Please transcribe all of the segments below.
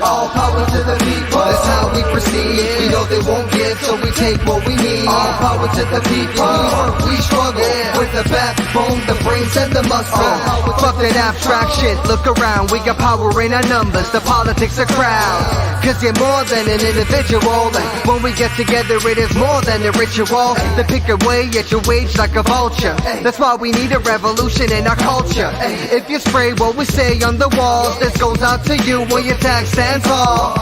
All power to the people, that's how we proceed. We know they won't give, so we take what we need. All power to the people, we work, we struggle. With the backbone, the brains and the muscle. Fuck that abstract shit, look around. We got power in our numbers, the politics are crowd. Cause you're more than an individual, and when we get together it is more than a ritual. To pick away at your wage like a vulture. That's why we need a revolution in our culture. If you spray what we say on the walls, this goes out to you when your tag stands tall.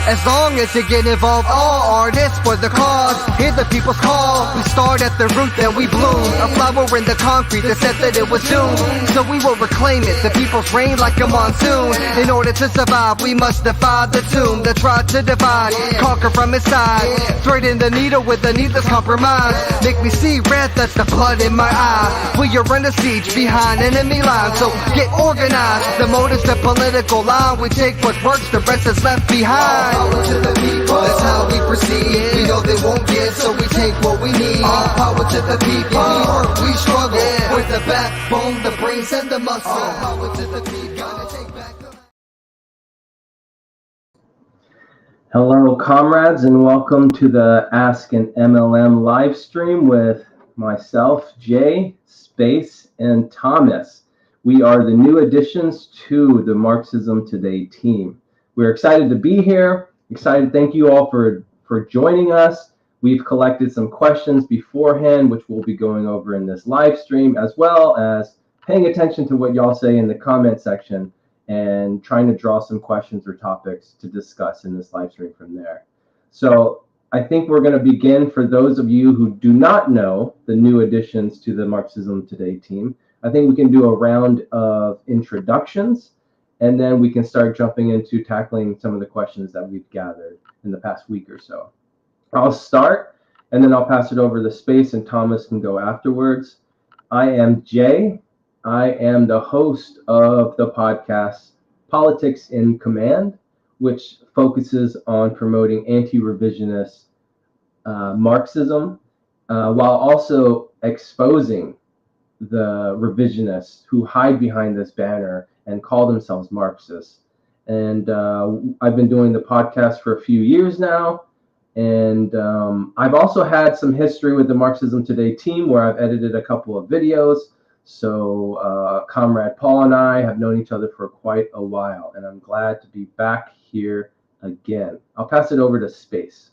As long as you get involved, all artists for the cause. Hear the people's call. We start at the root, then we bloom. A flower in the concrete that said that it was doomed. So we will reclaim it, the people's reign like a monsoon. In order to survive, we must defy the tomb that tried to divide, conquer from inside. Threading the needle with a needless compromise. Make me see red, that's the blood in my eye. We are under siege behind enemy lines, so get organized. The motive's the political line. We take what works, the rest is left behind. Power to the people, that's how we proceed. We know they won't give, so we take what we need. All power to the people, we work, we struggle. With the backbone, the brains and the muscle. All power to the people, gotta take back the... Hello, comrades, and welcome to the Ask an MLM live stream with myself, Jay, Space, and Thomas. We are the new additions to the Marxism Today team. We're excited to be here. Excited. Thank you all for joining us. We've collected some questions beforehand, which we'll be going over in this live stream, as well as paying attention to what y'all say in the comment section and trying to draw some questions or topics to discuss in this live stream from there. So I think we're going to begin. For those of you who do not know the new additions to the Marxism Today team, I think we can do a round of introductions, and then we can start jumping into tackling some of the questions that we've gathered in the past week or so. I'll start, and then I'll pass it over to Space, and Thomas can go afterwards. I am Jay. I am the host of the podcast Politics in Command, which focuses on promoting anti-revisionist Marxism, while also exposing the revisionists who hide behind this banner and call themselves Marxists. And I've been doing the podcast for a few years now. And I've also had some history with the Marxism Today team where I've edited a couple of videos. So Comrade Paul and I have known each other for quite a while, and I'm glad to be back here again. I'll pass it over to Space.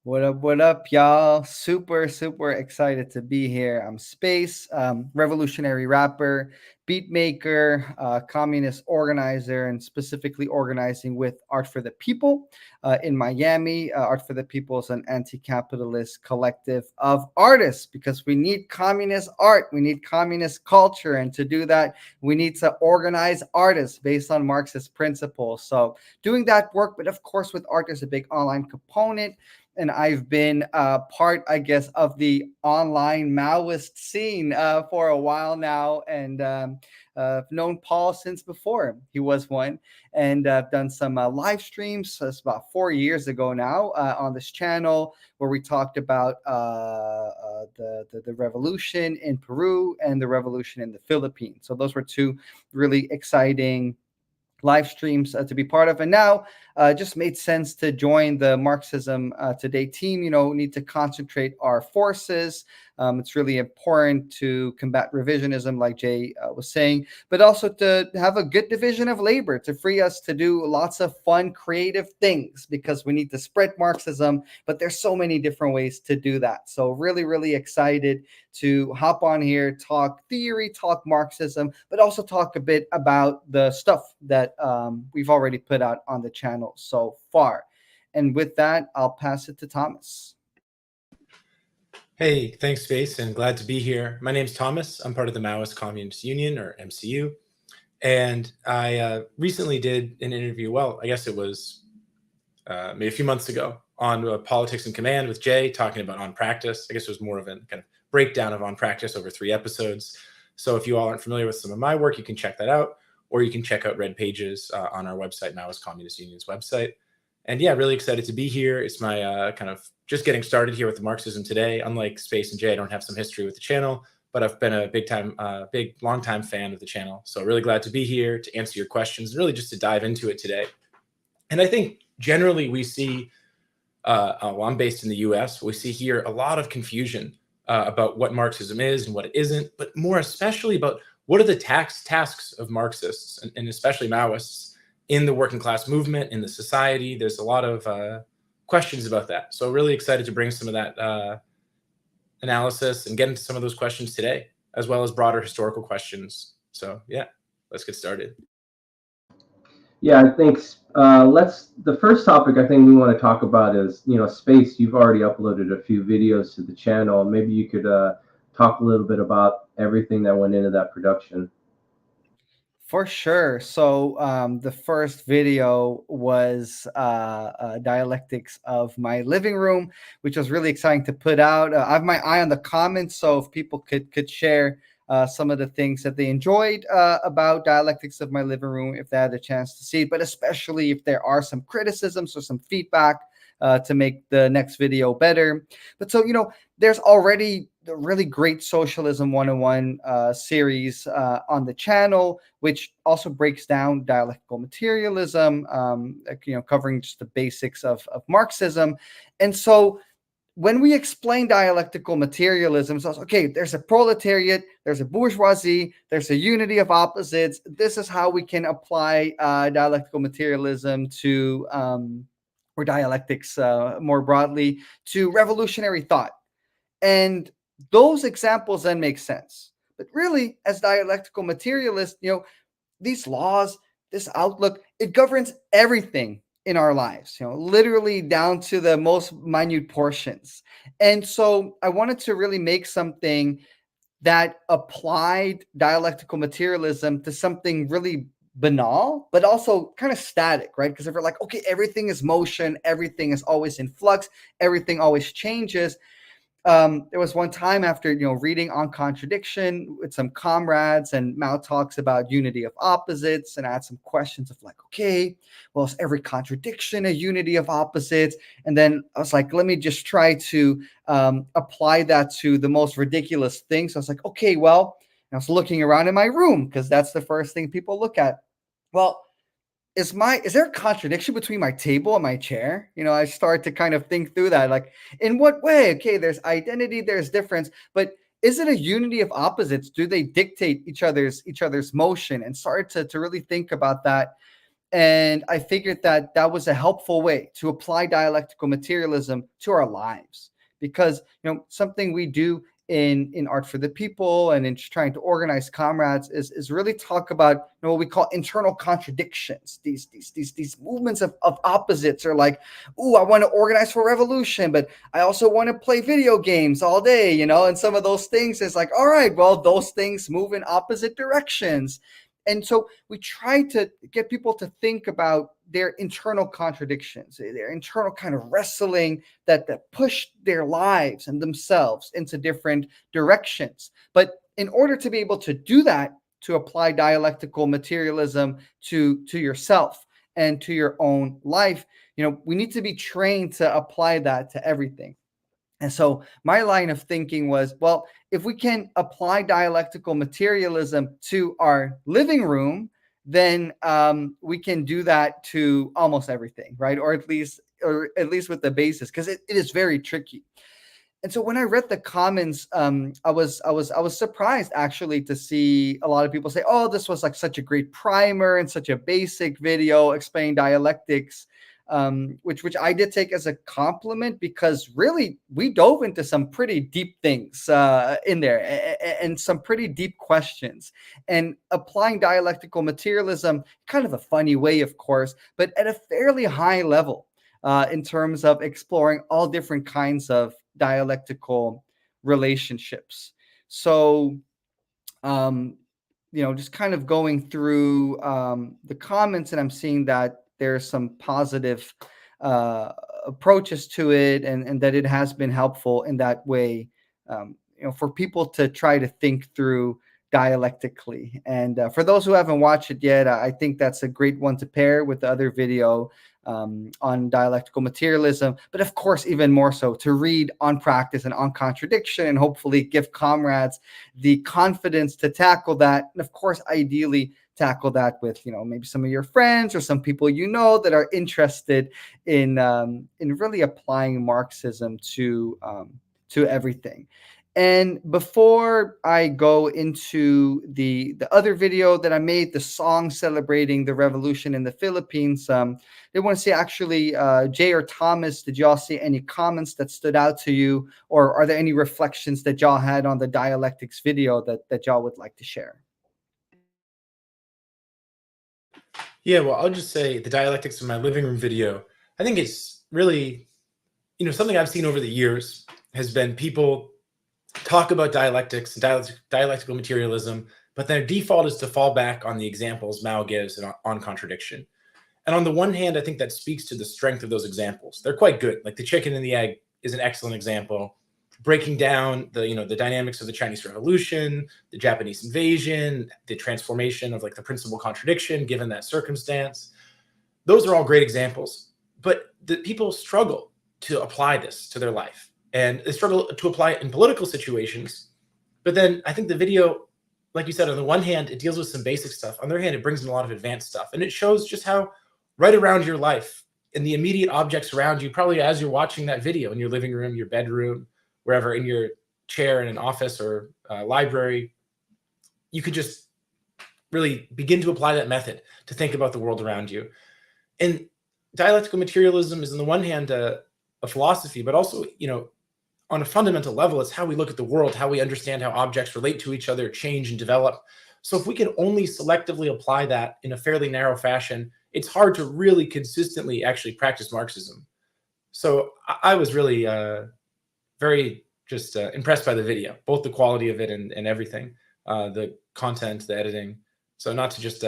What up, y'all? Super excited to be here. I'm Space, revolutionary rapper, beat maker, communist organizer, and specifically organizing with Art for the People in Miami. Art for the People is an anti-capitalist collective of artists because we need communist art. We need communist culture. And to do that, we need to organize artists based on Marxist principles. So doing that work, but of course with art, there's a big online component. And I've been part, I guess, of the online Maoist scene for a while now. And I've known Paul since before he was one. And I've done some live streams. So it's about 4 years ago now on this channel where we talked about the revolution in Peru and the revolution in the Philippines. So those were two really exciting live streams to be part of. And now just made sense to join the Marxism Today team. You know, need to concentrate our forces. It's really important to combat revisionism, like Jay was saying, but also to have a good division of labor to free us to do lots of fun, creative things, because we need to spread Marxism, but there's so many different ways to do that. So really excited to hop on here, talk theory, talk Marxism, but also talk a bit about the stuff that we've already put out on the channel so far. And with that, I'll pass it to Thomas. Hey, thanks, Space, and glad to be here. My name's Thomas. I'm part of the Maoist Communist Union, or MCU, and I recently did an interview, well, I guess it was maybe a few months ago, on Politics in Command with Jay, talking about On Practice. I guess it was more of a kind of breakdown of On Practice over 3 episodes. So if you all aren't familiar with some of my work, you can check that out, or you can check out Red Pages on our website, Maoist Communist Union's website. And yeah, really excited to be here. It's my kind of just getting started here with the Marxism Today. Unlike Space and Jay, I don't have some history with the channel, but I've been a long time fan of the channel. So really glad to be here to answer your questions and really just to dive into it today. And I think generally we see, well, I'm based in the US, we see here a lot of confusion about what Marxism is and what it isn't, but more especially about what are the tasks of Marxists and especially Maoists in the working class movement, in the society. There's a lot of questions about that. So really excited to bring some of that analysis and get into some of those questions today, as well as broader historical questions. So yeah, let's get started. Yeah, I think the first topic I think we want to talk about is, Space. You've already uploaded a few videos to the channel. Maybe you could talk a little bit about everything that went into that production. For sure. So the first video was dialectics of my living room, which was really exciting to put out. I have my eye on the comments, so if people could share some of the things that they enjoyed about dialectics of my living room, if they had a chance to see it, but especially if there are some criticisms or some feedback to make the next video better. But so, there's already the really great Socialism 101 series on the channel, which also breaks down dialectical materialism, covering just the basics of Marxism. And so when we explain dialectical materialism, so okay, there's a proletariat, there's a bourgeoisie, there's a unity of opposites. This is how we can apply dialectical materialism to, or dialectics more broadly, to revolutionary thought. And those examples then make sense. But really, as dialectical materialists, these laws, this outlook, it governs everything in our lives, literally down to the most minute portions. And so I wanted to really make something that applied dialectical materialism to something really banal, but also kind of static, right? Because if we're like, okay, everything is motion, everything is always in flux, everything always changes. There was one time after, reading On Contradiction with some comrades, and Mao talks about unity of opposites, and I had some questions of like, okay, well, is every contradiction a unity of opposites? And then I was like, let me just try to apply that to the most ridiculous things. So I was like, okay, well, I was looking around in my room because that's the first thing people look at. Well, is there a contradiction between my table and my chair? I start to kind of think through that, like, in what way? Okay, there's identity, there's difference, but is it a unity of opposites? Do they dictate each other's motion? And start to really think about that. And I figured that was a helpful way to apply dialectical materialism to our lives, because something we do in Art for the People and in trying to organize comrades is really talk about what we call internal contradictions. These movements of opposites are like, ooh, I want to organize for revolution, but I also want to play video games all day, and some of those things is like, all right, well, those things move in opposite directions. And so we try to get people to think about their internal contradictions, their internal kind of wrestling that push their lives and themselves into different directions. But in order to be able to do that, to apply dialectical materialism to yourself and to your own life, we need to be trained to apply that to everything. And so my line of thinking was, well, if we can apply dialectical materialism to our living room, then we can do that to almost everything, right? Or at least with the basis, because it is very tricky. And so when I read the comments, I was surprised actually to see a lot of people say, "Oh, this was like such a great primer and such a basic video explaining dialectics." Which I did take as a compliment, because really we dove into some pretty deep things in there, and some pretty deep questions, and applying dialectical materialism, kind of a funny way, of course, but at a fairly high level in terms of exploring all different kinds of dialectical relationships. So just kind of going through the comments, and I'm seeing that there's some positive approaches to it, and that it has been helpful in that way, for people to try to think through dialectically. And for those who haven't watched it yet, I think that's a great one to pair with the other video on dialectical materialism, but of course, even more so to read On Practice and On Contradiction, and hopefully give comrades the confidence to tackle that. And of course, ideally, tackle that with, maybe some of your friends or some people that are interested in really applying Marxism to everything. And before I go into the other video that I made, the song celebrating the revolution in the Philippines, they want to say, actually, Jay or Thomas, did y'all see any comments that stood out to you, or are there any reflections that y'all had on the dialectics video that y'all would like to share? Yeah, well, I'll just say the dialectics in my living room video, I think it's really, something I've seen over the years has been people talk about dialectics and dialectical materialism, but their default is to fall back on the examples Mao gives and on contradiction. And on the one hand, I think that speaks to the strength of those examples. They're quite good. Like the chicken and the egg is an excellent example, breaking down the dynamics of the Chinese Revolution, the Japanese invasion, the transformation of like the principal contradiction given that circumstance. Those are all great examples, but the people struggle to apply this to their life, and they struggle to apply it in political situations. But then I think the video, like you said, on the one hand, it deals with some basic stuff. On the other hand, it brings in a lot of advanced stuff, and it shows just how right around your life and the immediate objects around you, probably as you're watching that video in your living room, your bedroom, wherever, in your chair in an office or library, you could just really begin to apply that method to think about the world around you. And dialectical materialism is, on the one hand, a philosophy, but also, on a fundamental level, it's how we look at the world, how we understand how objects relate to each other, change, and develop. So if we can only selectively apply that in a fairly narrow fashion, it's hard to really consistently actually practice Marxism. So I was really very just impressed by the video, both the quality of it and everything, the content, the editing. So not to just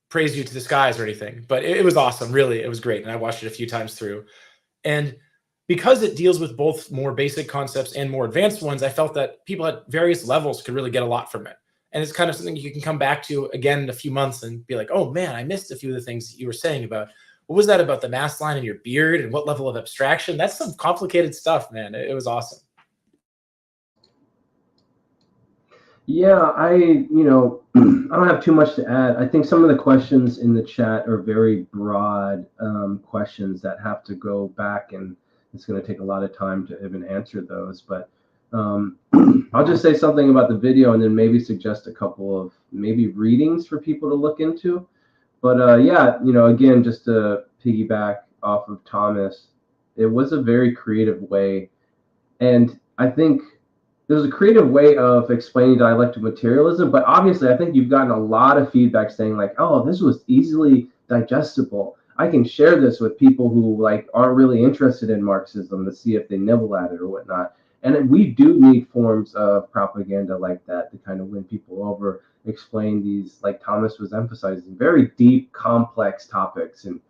praise you to the skies or anything, but it was awesome. Really, it was great. And I watched it a few times through. And because it deals with both more basic concepts and more advanced ones, I felt that people at various levels could really get a lot from it. And it's kind of something you can come back to again in a few months and be like, oh man, I missed a few of the things that you were saying about, what was that about the mask line in your beard and what level of abstraction? That's some complicated stuff, man. It was awesome. Yeah, I don't have too much to add. I think some of the questions in the chat are very broad questions that have to go back, and it's going to take a lot of time to even answer those. But I'll just say something about the video and then maybe suggest a couple of maybe readings for people to look into. But yeah, again, just to piggyback off of Thomas, it was a very creative way. And I think there's a creative way of explaining dialectical materialism, but obviously I think you've gotten a lot of feedback saying like, oh, this was easily digestible. I can share this with people who like aren't really interested in Marxism to see if they nibble at it or whatnot. And we do need forms of propaganda like that to kind of win people over, explain these, like Thomas was emphasizing, very deep, complex topics and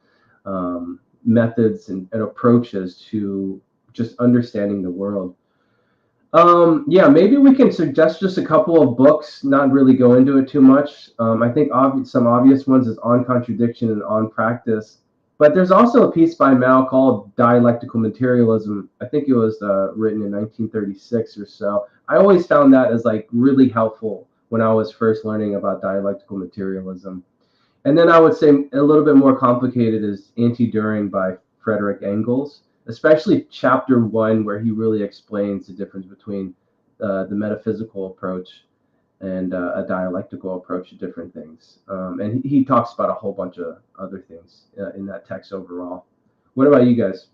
methods and approaches to just understanding the world. Yeah, maybe we can suggest just a couple of books, not really go into it too much. I think some obvious ones is On Contradiction and On Practice. But there's also a piece by Mao called Dialectical Materialism. I think it was written in 1936 or so. I always found that as like really helpful when I was first learning about dialectical materialism. And then I would say a little bit more complicated is Anti-Düring by Frederick Engels, especially chapter 1, where he really explains the difference between the metaphysical approach and a dialectical approach to different things. And he talks about a whole bunch of other things in that text overall. What about you guys?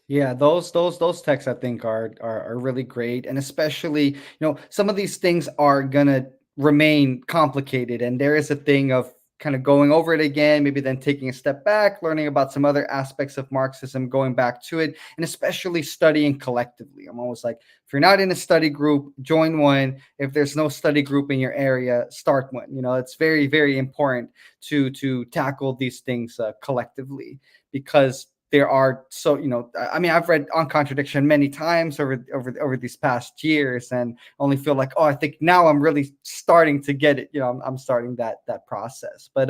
Yeah, those texts I think are really great, and especially some of these things are gonna remain complicated, and there is a thing of kind of going over it again, maybe then taking a step back, learning about some other aspects of Marxism, going back to it, and especially studying collectively. I'm always like, if you're not in a study group, join one. If there's no study group in your area, start one. It's very, very important to tackle these things collectively, because there are, so, I mean, I've read On Contradiction many times over these past years, and only feel like, oh, I think now I'm really starting to get it. I'm starting that process. But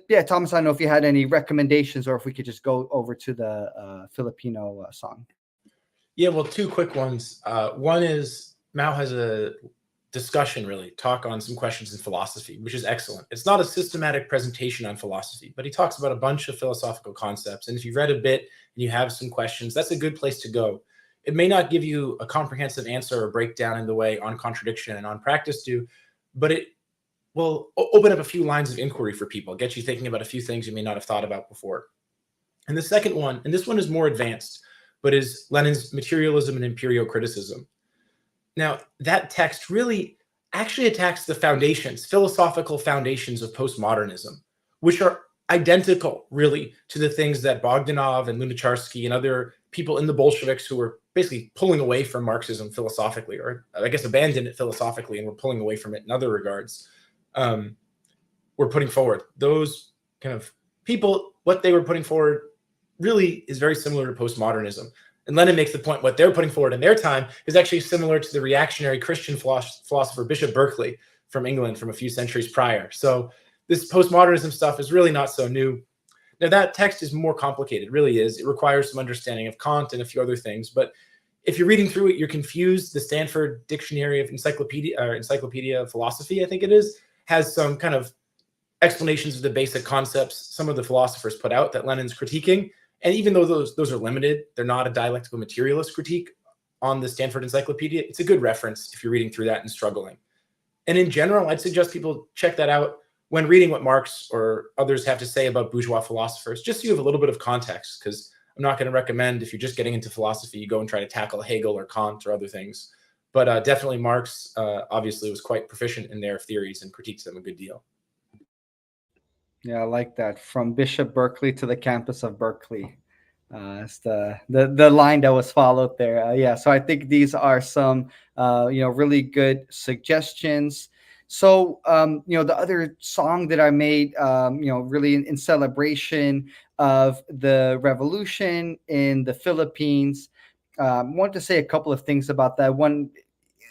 yeah, Thomas, I don't know if you had any recommendations, or if we could just go over to the Filipino song. Yeah, well, two quick ones. One is Mao has a discussion, really, talk on some questions in philosophy, which is excellent. It's not a systematic presentation on philosophy, but he talks about a bunch of philosophical concepts. And if you've read a bit and you have some questions, that's a good place to go. It may not give you a comprehensive answer or breakdown in the way On Contradiction and On Practice do, but it will open up a few lines of inquiry for people, get you thinking about a few things you may not have thought about before. And the second one, and this one is more advanced, but is Lenin's Materialism and Imperial Criticism. Now, that text really actually attacks the foundations, philosophical foundations of postmodernism, which are identical, really, to the things that Bogdanov and Lunacharsky and other people in the Bolsheviks, who were basically pulling away from Marxism philosophically, or I guess abandoned it philosophically and were pulling away from it in other regards, were putting forward. Those kind of people, what they were putting forward really is very similar to postmodernism. And Lenin makes the point what they're putting forward in their time is actually similar to the reactionary Christian philosopher Bishop Berkeley from England from a few centuries prior. So this postmodernism stuff is really not so new. Now, that text is more complicated, really is. It requires some understanding of Kant and a few other things. But if you're reading through it, you're confused. The Stanford Dictionary of Encyclopedia of Philosophy, I think it is, has some kind of explanations of the basic concepts some of the philosophers put out that Lenin's critiquing. And even though those are limited, they're not a dialectical materialist critique on the Stanford Encyclopedia. It's a good reference if you're reading through that and struggling. And in general, I'd suggest people check that out when reading what Marx or others have to say about bourgeois philosophers, just so you have a little bit of context, because I'm not going to recommend, if you're just getting into philosophy, you go and try to tackle Hegel or Kant or other things. But definitely Marx obviously was quite proficient in their theories and critiques them a good deal. Yeah, I like that. From Bishop Berkeley to the campus of Berkeley. It's the line that was followed there. Yeah, so I think these are some really good suggestions. So the other song that I made, really in celebration of the revolution in the Philippines, I want to say a couple of things about that. One,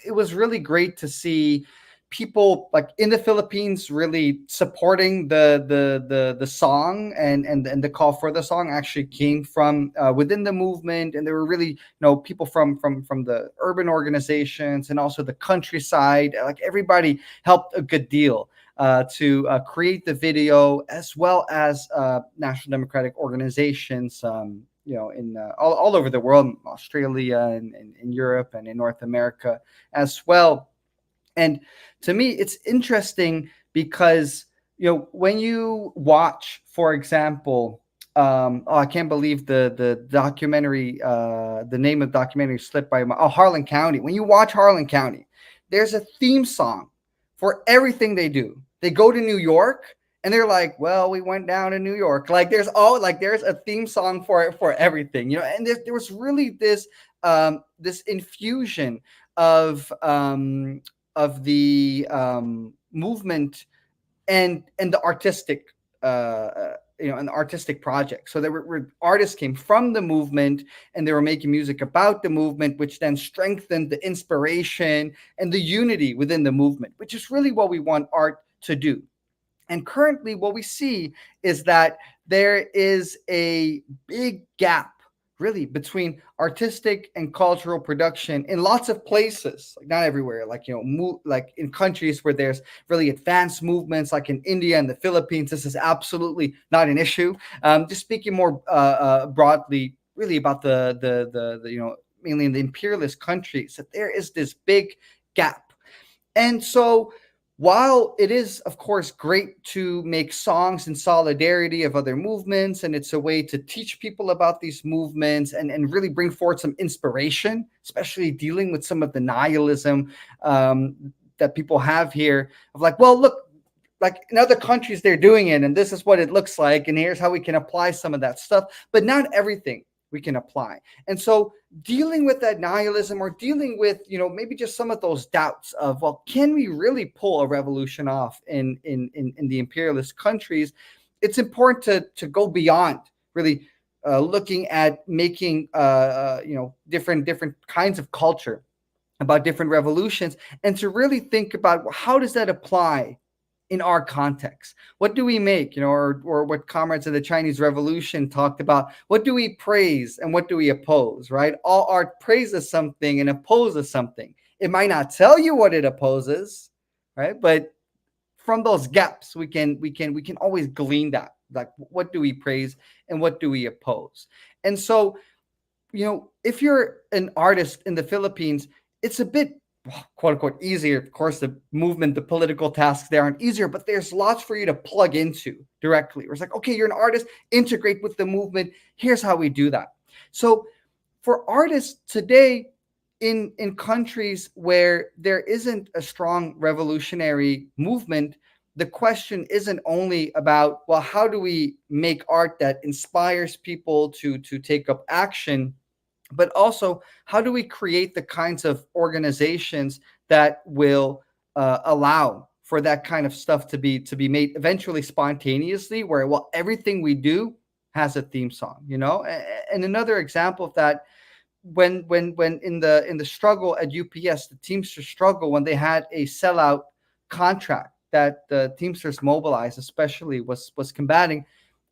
it was really great to see people like in the Philippines really supporting the song, and the call for the song actually came from within the movement, and there were really people from the urban organizations and also the countryside. Like everybody helped a good deal to create the video, as well as national democratic organizations in all over the world, Australia and in Europe and in North America as well. And to me, it's interesting because, when you watch, for example, I can't believe the documentary, the name of the documentary slipped by my, Harlan County. When you watch Harlan County, there's a theme song for everything they do. They go to New York and they're like, well, we went down to New York. Like there's a theme song for everything, and there was really this infusion of the movement and the artistic and the artistic project. So there were artists came from the movement, and they were making music about the movement, which then strengthened the inspiration and the unity within the movement, which is really what we want art to do. And currently what we see is that there is a big gap really between artistic and cultural production in lots of places, like not everywhere, like like in countries where there's really advanced movements, like in India and the Philippines. This is absolutely not an issue. Just speaking more broadly, really about the mainly in the imperialist countries, that there is this big gap. And so while it is, of course, great to make songs in solidarity of other movements, and it's a way to teach people about these movements and really bring forth some inspiration, especially dealing with some of the nihilism that people have here of like, well, look, like in other countries, they're doing it, and this is what it looks like, and here's how we can apply some of that stuff, but not everything we can apply. And so dealing with that nihilism, or dealing with, maybe just some of those doubts of, well, can we really pull a revolution off in the imperialist countries? It's important to go beyond really looking at making different kinds of culture about different revolutions, and to really think about how does that apply in our context. What do we make, or what comrades of the Chinese Revolution talked about? What do we praise and what do we oppose, right? All art praises something and opposes something. It might not tell you what it opposes, right? But from those gaps, we can always glean that, like, what do we praise and what do we oppose? And so, if you're an artist in the Philippines, it's a bit, quote unquote, easier. Of course, the movement, the political tasks there aren't easier, but there's lots for you to plug into directly. It's like, okay, you're an artist, integrate with the movement. Here's how we do that. So for artists today, in countries where there isn't a strong revolutionary movement, the question isn't only about, well, how do we make art that inspires people to take up action, but also how do we create the kinds of organizations that will allow for that kind of stuff to be made eventually spontaneously, where, well, everything we do has a theme song, And another example of that, when in the struggle at UPS, the Teamsters struggle, when they had a sellout contract that the Teamsters mobilized especially was combating,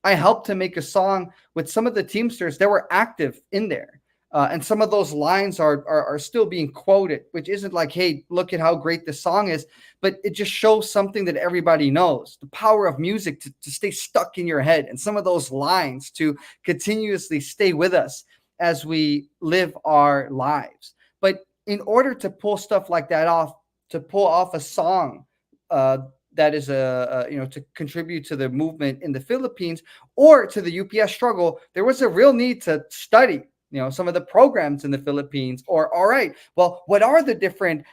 I helped to make a song with some of the Teamsters that were active in there. And some of those lines are still being quoted, which isn't like, hey, look at how great this song is, but it just shows something that everybody knows, the power of music to stay stuck in your head, and some of those lines to continuously stay with us as we live our lives. But in order to pull stuff like that off, to pull off a song that is to contribute to the movement in the Philippines or to the UPS struggle, there was a real need to study some of the programs in the Philippines, or, all right, well, what are the different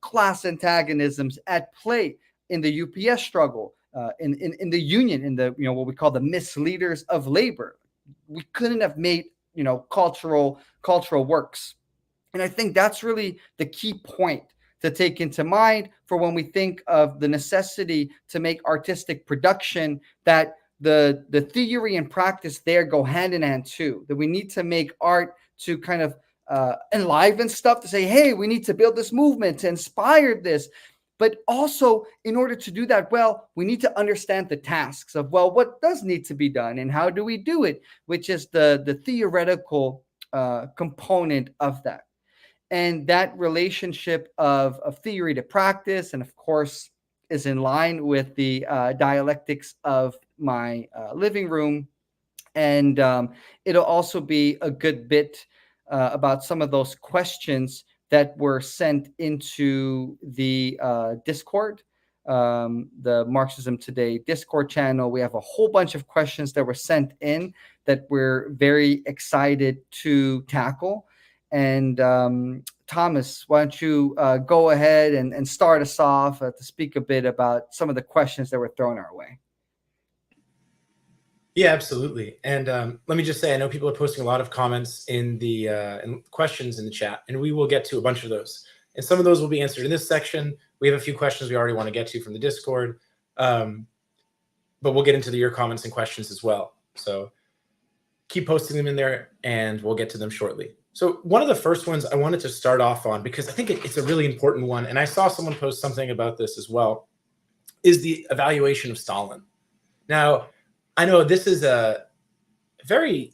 class antagonisms at play in the UPS struggle, in the union, in the what we call the misleaders of labor? We couldn't have made cultural works. And I think that's really the key point to take into mind for when we think of the necessity to make artistic production, that the theory and practice there go hand in hand too, that we need to make art to kind of enliven stuff, to say, hey, we need to build this movement to inspire this. But also, in order to do that well, we need to understand the tasks of, well, what does need to be done and how do we do it, which is the theoretical component of that. And that relationship of theory to practice, and of course, is in line with the dialectics of my living room. And it'll also be a good bit about some of those questions that were sent into the Discord, the Marxism Today Discord channel. We have a whole bunch of questions that were sent in that we're very excited to tackle. And Thomas, why don't you go ahead and start us off to speak a bit about some of the questions that were thrown our way. Yeah, absolutely. And let me just say, I know people are posting a lot of comments in the questions in the chat, and we will get to a bunch of those. And some of those will be answered in this section. We have a few questions we already want to get to from the Discord, but we'll get into your comments and questions as well. So keep posting them in there, and we'll get to them shortly. So one of the first ones I wanted to start off on, because I think it's a really important one, and I saw someone post something about this as well, is the evaluation of Stalin. Now, I know this is a very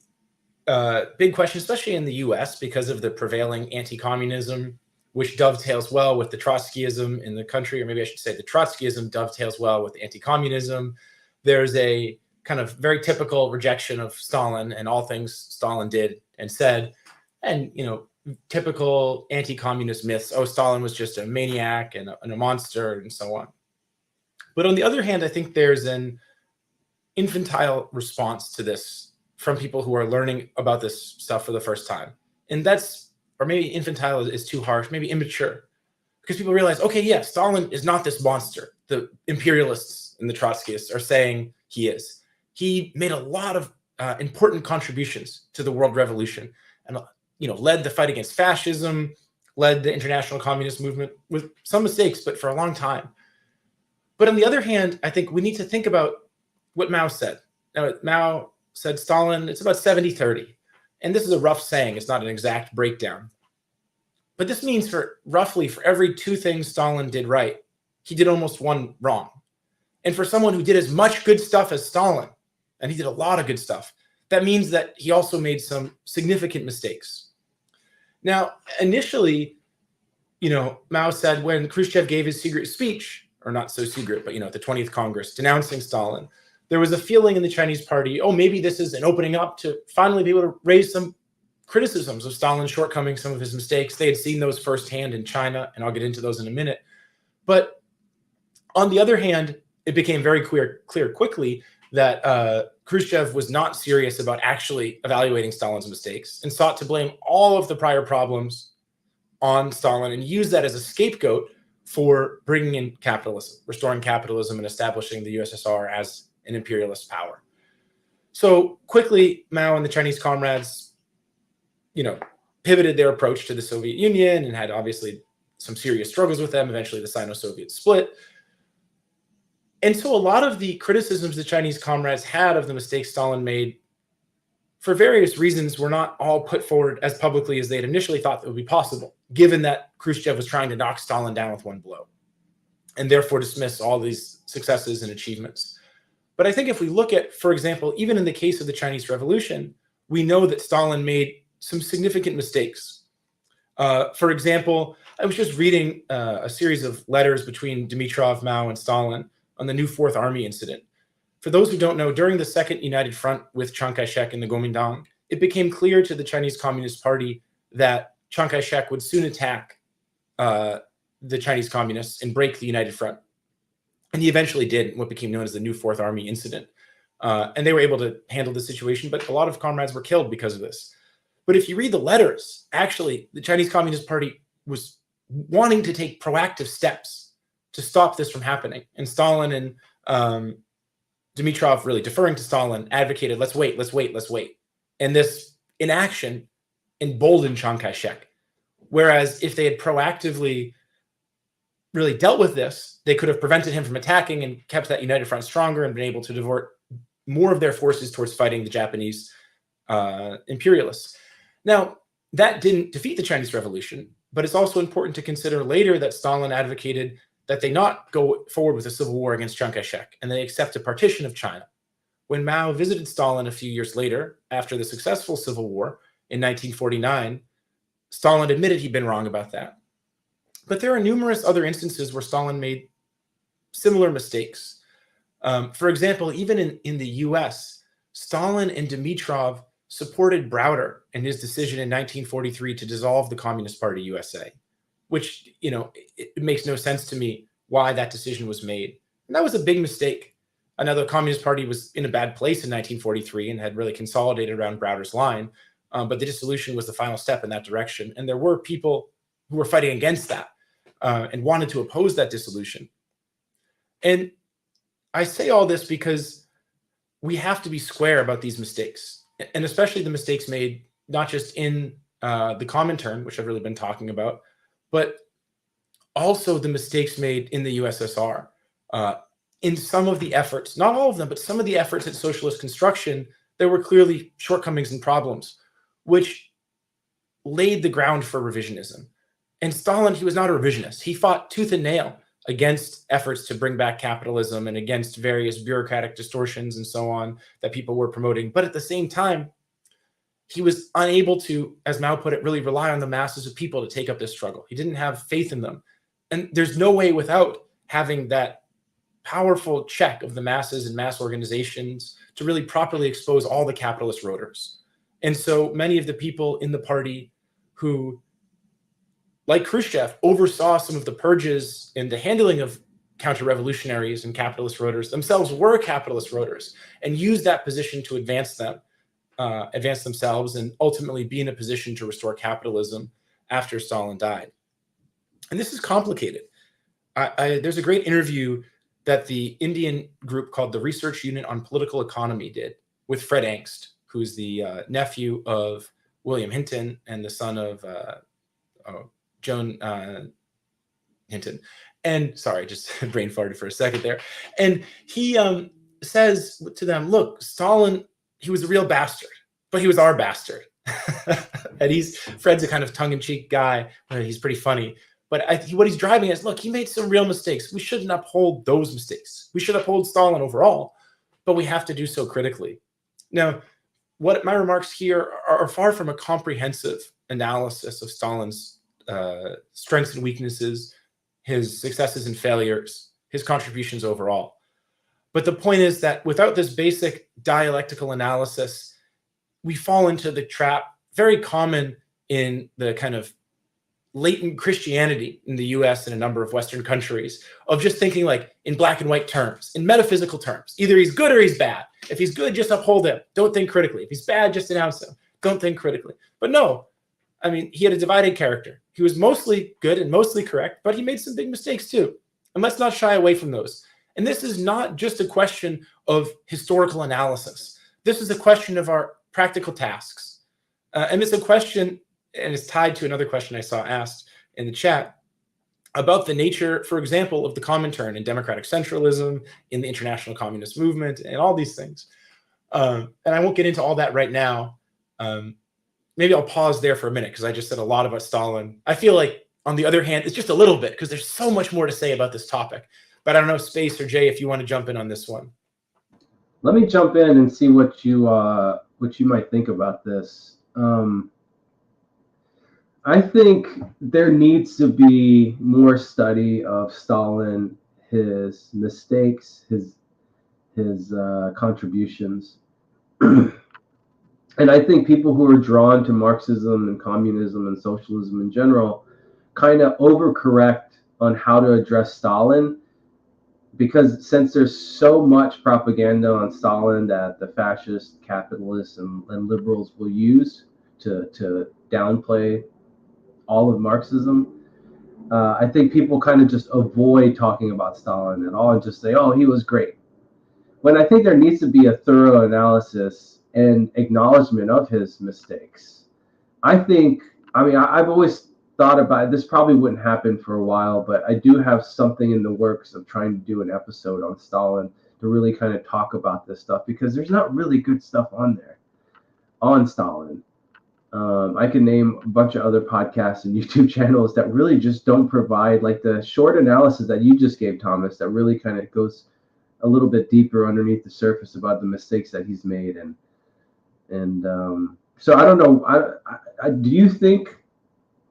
big question, especially in the US, because of the prevailing anti-communism, which dovetails well with the Trotskyism in the country, or maybe I should say the Trotskyism dovetails well with anti-communism. There's a kind of very typical rejection of Stalin and all things Stalin did and said, and typical anti-communist myths. Oh, Stalin was just a maniac and a monster and so on. But on the other hand, I think there's an infantile response to this from people who are learning about this stuff for the first time. And that's, or maybe infantile is too harsh, maybe immature, because people realize, okay, yeah, Stalin is not this monster the imperialists and the Trotskyists are saying he is. He made a lot of important contributions to the world revolution, and led the fight against fascism, led the international communist movement with some mistakes, but for a long time. But on the other hand, I think we need to think about what Mao said. Now, Mao said Stalin, it's about 70-30. And this is a rough saying, it's not an exact breakdown. But this means for every 2 things Stalin did right, he did almost 1 wrong. And for someone who did as much good stuff as Stalin, and he did a lot of good stuff, that means that he also made some significant mistakes. Now, initially, Mao said when Khrushchev gave his secret speech, or not so secret, but at the 20th Congress, denouncing Stalin, there was a feeling in the Chinese party, oh, maybe this is an opening up to finally be able to raise some criticisms of Stalin's shortcomings, some of his mistakes. They had seen those firsthand in China, and I'll get into those in a minute. But on the other hand, it became very clear quickly that Khrushchev was not serious about actually evaluating Stalin's mistakes and sought to blame all of the prior problems on Stalin and use that as a scapegoat for bringing in capitalism, restoring capitalism, and establishing the USSR as an imperialist power. So quickly, Mao and the Chinese comrades, pivoted their approach to the Soviet Union and had obviously some serious struggles with them. Eventually, the Sino-Soviet split. And so a lot of the criticisms the Chinese comrades had of the mistakes Stalin made, for various reasons, were not all put forward as publicly as they had initially thought that would be possible, given that Khrushchev was trying to knock Stalin down with 1 blow, and therefore dismiss all these successes and achievements. But I think if we look at, for example, even in the case of the Chinese Revolution, we know that Stalin made some significant mistakes. For example, I was just reading a series of letters between Dimitrov, Mao, and Stalin on the new Fourth Army incident. For those who don't know, during the Second United Front with Chiang Kai-shek in the Kuomintang, it became clear to the Chinese Communist Party that Chiang Kai-shek would soon attack the Chinese communists and break the United Front. And he eventually did in what became known as the new Fourth Army incident. And they were able to handle the situation, but a lot of comrades were killed because of this. But if you read the letters, actually, the Chinese Communist Party was wanting to take proactive steps to stop this from happening. And Stalin and Dimitrov, really deferring to Stalin, advocated, let's wait. And this inaction emboldened Chiang Kai-shek. Whereas if they had proactively really dealt with this, they could have prevented him from attacking and kept that United Front stronger and been able to divert more of their forces towards fighting the Japanese imperialists. Now, that didn't defeat the Chinese Revolution, but it's also important to consider later that Stalin advocated that they not go forward with a civil war against Chiang Kai-shek, and they accept a partition of China. When Mao visited Stalin a few years later, after the successful civil war in 1949, Stalin admitted he'd been wrong about that. But there are numerous other instances where Stalin made similar mistakes. For example, even in the US, Stalin and Dimitrov supported Browder in his decision in 1943 to dissolve the Communist Party USA, which, it makes no sense to me why that decision was made. And that was a big mistake. I know the Communist Party was in a bad place in 1943 and had really consolidated around Browder's line, but the dissolution was the final step in that direction. And there were people who were fighting against that and wanted to oppose that dissolution. And I say all this because we have to be square about these mistakes, and especially the mistakes made not just in the Comintern, which I've really been talking about, but also the mistakes made in the USSR. In some of the efforts, not all of them, but some of the efforts at socialist construction, there were clearly shortcomings and problems, which laid the ground for revisionism. And Stalin, he was not a revisionist. He fought tooth and nail against efforts to bring back capitalism and against various bureaucratic distortions and so on that people were promoting. But at the same time, he was unable to, as Mao put it, really rely on the masses of people to take up this struggle. He didn't have faith in them. And there's no way without having that powerful check of the masses and mass organizations to really properly expose all the capitalist rotors. And so many of the people in the party who, like Khrushchev, oversaw some of the purges and the handling of counter-revolutionaries and capitalist rotors themselves were capitalist rotors and used that position to advance themselves and ultimately be in a position to restore capitalism after Stalin died. And this is complicated. There's a great interview that the Indian group called the Research Unit on Political Economy did with Fred Angst, who's the nephew of William Hinton and the son of Joan Hinton. And sorry, just brain farted for a second there. And he says to them, look, Stalin, he was a real bastard, but he was our bastard. And Fred's a kind of tongue-in-cheek guy. He's pretty funny. But what he's driving is, look, he made some real mistakes. We shouldn't uphold those mistakes. We should uphold Stalin overall, but we have to do so critically. Now, what my remarks here are far from a comprehensive analysis of Stalin's strengths and weaknesses, his successes and failures, his contributions overall. But the point is that without this basic dialectical analysis, we fall into the trap very common in the kind of latent Christianity in the US and a number of Western countries of just thinking like in black and white terms, in metaphysical terms. Either he's good or he's bad. If he's good, just uphold him. Don't think critically. If he's bad, just denounce him. Don't think critically. But no, I mean, he had a divided character. He was mostly good and mostly correct, but he made some big mistakes too. And let's not shy away from those. And this is not just a question of historical analysis. This is a question of our practical tasks. And it's a question, and it's tied to another question I saw asked in the chat about the nature, for example, of the Comintern in democratic centralism, in the international communist movement, and all these things. And I won't get into all that right now. Maybe I'll pause there for a minute because I just said a lot about Stalin. I feel like, on the other hand, it's just a little bit because there's so much more to say about this topic. But I don't know, Space or Jay, if you want to jump in on this one. Let me jump in and see what you might think about this. I think there needs to be more study of Stalin, his mistakes, his contributions. And I think people who are drawn to Marxism and communism and socialism in general kind of overcorrect on how to address Stalin, because since there's so much propaganda on Stalin that the fascist, capitalists, and liberals will use to downplay all of Marxism, I think people kind of just avoid talking about Stalin at all and just say, oh, he was great. When I think there needs to be a thorough analysis and acknowledgement of his mistakes. I've always thought about it. This probably wouldn't happen for a while, but I do have something in the works of trying to do an episode on Stalin to really kind of talk about this stuff, because there's not really good stuff on there on Stalin. I can name a bunch of other podcasts and YouTube channels that really just don't provide like the short analysis that you just gave, Thomas, that really kind of goes a little bit deeper underneath the surface about the mistakes that he's made. And so I don't know. Do you think,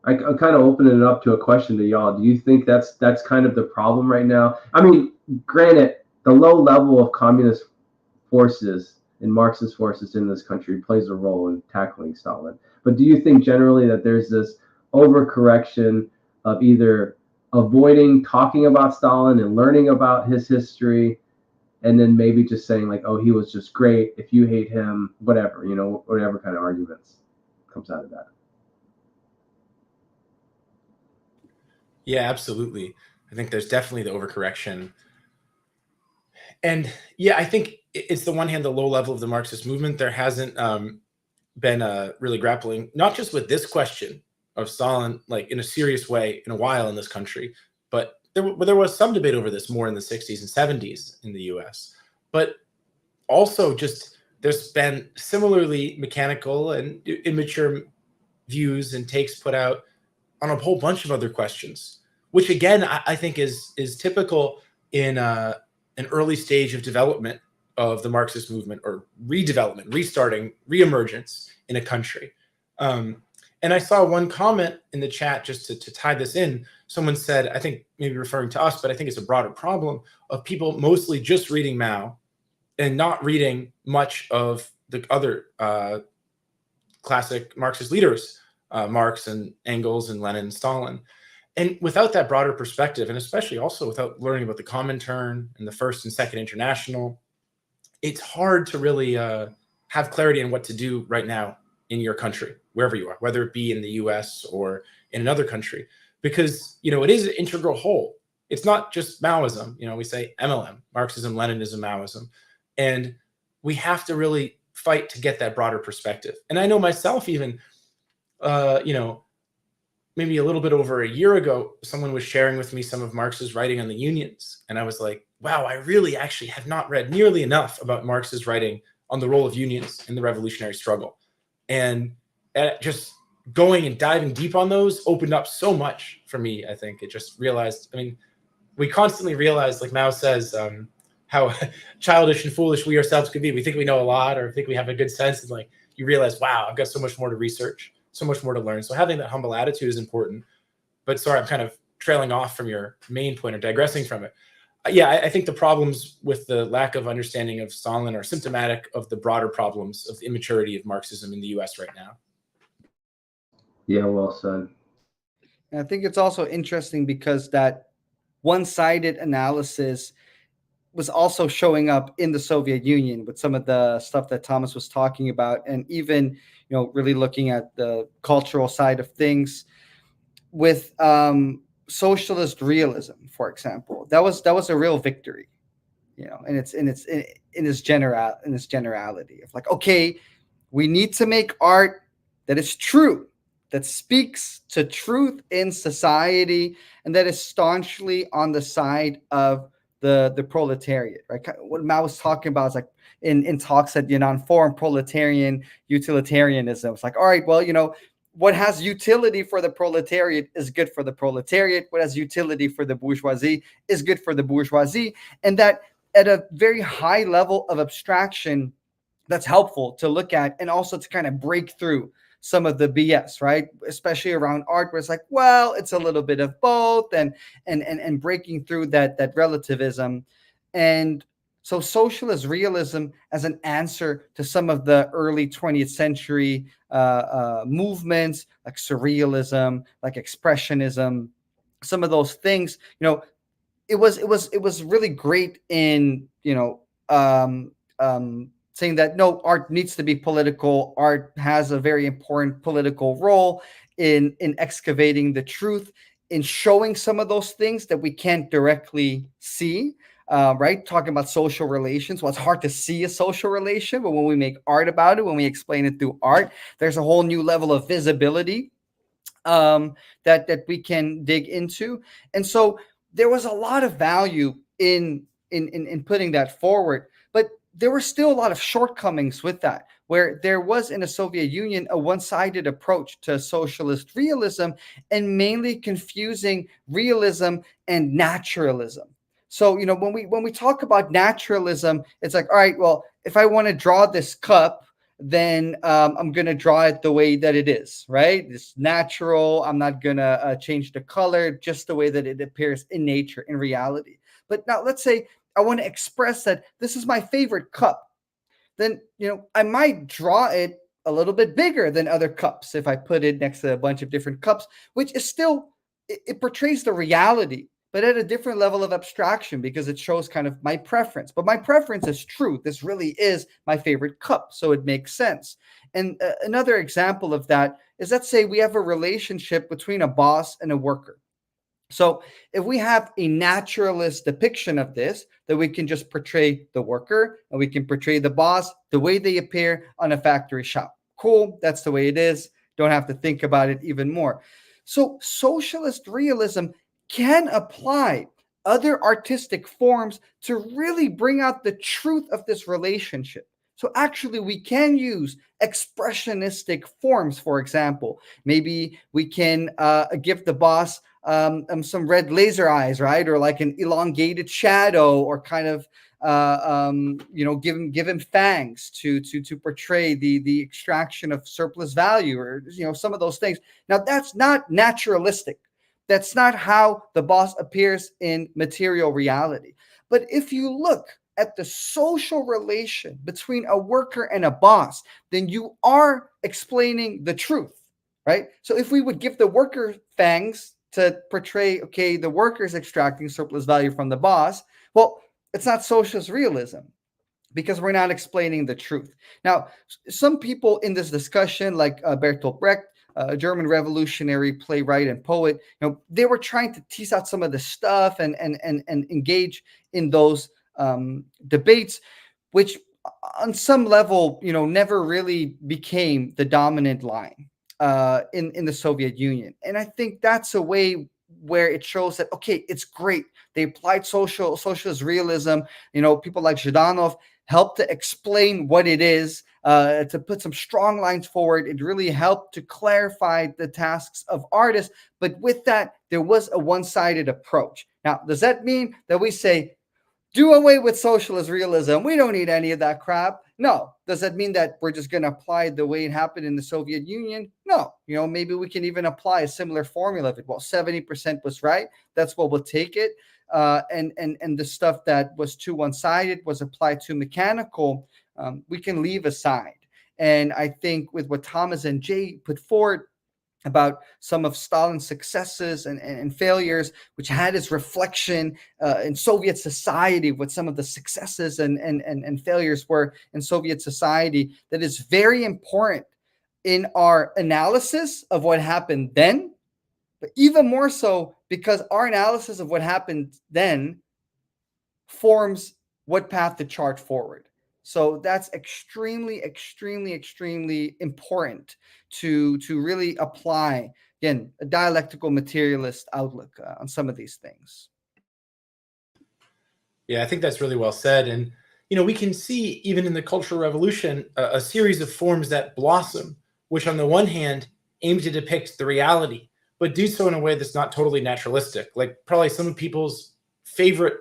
I'm kind of opening it up to a question to y'all. Do you think that's kind of the problem right now? I mean, granted, the low level of communist forces and Marxist forces in this country plays a role in tackling Stalin. But do you think generally that there's this overcorrection of either avoiding talking about Stalin and learning about his history, and then maybe just saying like, oh, he was just great, if you hate him, whatever, whatever kind of arguments comes out of that? Yeah, absolutely. I think there's definitely the overcorrection. And yeah, I think it's the one hand, the low level of the Marxist movement. There hasn't been really grappling, not just with this question of Stalin, like in a serious way in a while in this country, but there was some debate over this more in the 60s and 70s in the US. But also just there's been similarly mechanical and immature views and takes put out on a whole bunch of other questions, which again, I think is typical in an early stage of development of the Marxist movement, or redevelopment, restarting, reemergence in a country. And I saw one comment in the chat just to tie this in. Someone said, I think maybe referring to us, but I think it's a broader problem of people mostly just reading Mao and not reading much of the other classic Marxist leaders, Marx and Engels and Lenin and Stalin. And without that broader perspective, and especially also without learning about the Comintern and the First and Second International, it's hard to really have clarity on what to do right now in your country, wherever you are, whether it be in the US or in another country, because, it is an integral whole. It's not just Maoism. We say MLM, Marxism, Leninism, Maoism, and we have to really fight to get that broader perspective. And I know myself, even, maybe a little bit over a year ago, someone was sharing with me some of Marx's writing on the unions. And I was like, wow, I really actually have not read nearly enough about Marx's writing on the role of unions in the revolutionary struggle. And just going and diving deep on those opened up so much for me. I think it just realized, I mean, we constantly realize, like Mao says, how childish and foolish we ourselves could be. We think we know a lot or think we have a good sense. And like, you realize, wow, I've got so much more to research, so much more to learn. So having that humble attitude is important. But sorry, I'm kind of trailing off from your main point or digressing from it. Yeah, I think the problems with the lack of understanding of Stalin are symptomatic of the broader problems of the immaturity of Marxism in the US right now. Yeah, well said. And I think it's also interesting because that one-sided analysis was also showing up in the Soviet Union with some of the stuff that Thomas was talking about, and even really looking at the cultural side of things with socialist realism, for example. That was a real victory, and it's in its generality of like, okay, we need to make art that is true, that speaks to truth in society, and that is staunchly on the side of the proletariat, right? What Mao was talking about is like in talks at Yan'an Forum, proletarian utilitarianism. It's like, all right, well, what has utility for the proletariat is good for the proletariat. What has utility for the bourgeoisie is good for the bourgeoisie. And that at a very high level of abstraction, that's helpful to look at and also to kind of break through some of the BS, right? Especially around art, where it's like, well, it's a little bit of both, and breaking through that relativism. And so socialist realism as an answer to some of the early 20th century movements like surrealism, like expressionism, some of those things, it was really great in saying that no, art needs to be political. Art has a very important political role in excavating the truth, in showing some of those things that we can't directly see. Right? Talking about social relations. Well, it's hard to see a social relation, but when we make art about it, when we explain it through art, there's a whole new level of visibility that we can dig into. And so there was a lot of value in putting that forward, but there were still a lot of shortcomings with that, where there was in the Soviet Union a one-sided approach to socialist realism, and mainly confusing realism and naturalism. So, when we talk about naturalism, it's like, all right, well, if I want to draw this cup, then I'm going to draw it the way that it is, right? It's natural. I'm not going to change the color, just the way that it appears in nature, in reality. But now let's say I want to express that this is my favorite cup. Then, I might draw it a little bit bigger than other cups if I put it next to a bunch of different cups, which is still, it portrays the reality, but at a different level of abstraction, because it shows kind of my preference. But my preference is true. This really is my favorite cup, so it makes sense. And another example of that is, let's say we have a relationship between a boss and a worker. So if we have a naturalist depiction of this, that we can just portray the worker and we can portray the boss the way they appear on a factory shop. Cool, that's the way it is. Don't have to think about it even more. So socialist realism can apply other artistic forms to really bring out the truth of this relationship. So actually, we can use expressionistic forms, for example. Maybe we can give the boss some red laser eyes, right? Or like an elongated shadow, or kind of give him fangs to portray the extraction of surplus value, or some of those things. Now that's not naturalistic. That's not how the boss appears in material reality. But if you look at the social relation between a worker and a boss, then you are explaining the truth, right? So if we would give the worker fangs to portray, okay, the worker's extracting surplus value from the boss, well, it's not socialist realism, because we're not explaining the truth. Now, some people in this discussion, like Bertolt Brecht, a German revolutionary playwright and poet, they were trying to tease out some of the stuff and engage in those debates, which on some level, never really became the dominant line in the Soviet Union. And I think that's a way where it shows that, okay, it's great. They applied socialist realism. People like Zhdanov, helped to explain what it is, to put some strong lines forward. It really helped to clarify the tasks of artists. But with that, there was a one-sided approach. Now, does that mean that we say, do away with socialist realism? We don't need any of that crap. No. Does that mean that we're just going to apply it the way it happened in the Soviet Union? No. Maybe we can even apply a similar formula of it. Well, 70% was right. That's what we'll take it. And the stuff that was too one-sided, was applied too mechanical, we can leave aside. And I think with what Thomas and Jay put forward about some of Stalin's successes and failures, which had its reflection in Soviet society, what some of the successes and failures were in Soviet society, that is very important in our analysis of what happened then, but even more so because our analysis of what happened then forms what path to chart forward. So that's extremely, extremely, extremely important to really apply, again, a dialectical materialist outlook on some of these things. Yeah, I think that's really well said. And, we can see even in the Cultural Revolution, a series of forms that blossom, which on the one hand aim to depict the reality, but do so in a way that's not totally naturalistic. Like probably some of people's favorite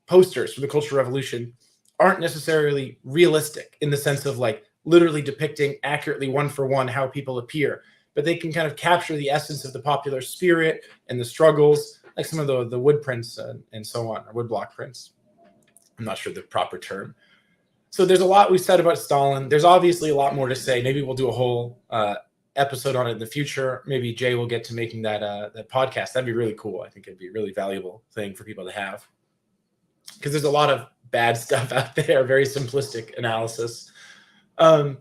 posters from the Cultural Revolution aren't necessarily realistic in the sense of like literally depicting accurately one for one how people appear, but they can kind of capture the essence of the popular spirit and the struggles, like some of the wood prints and so on, or woodblock prints. I'm not sure the proper term. So there's a lot we've said about Stalin. There's obviously a lot more to say. Maybe we'll do a whole episode on it in the future. Maybe Jay will get to making that podcast. That'd be really cool. I think it'd be a really valuable thing for people to have, because there's a lot of bad stuff out there, very simplistic analysis. But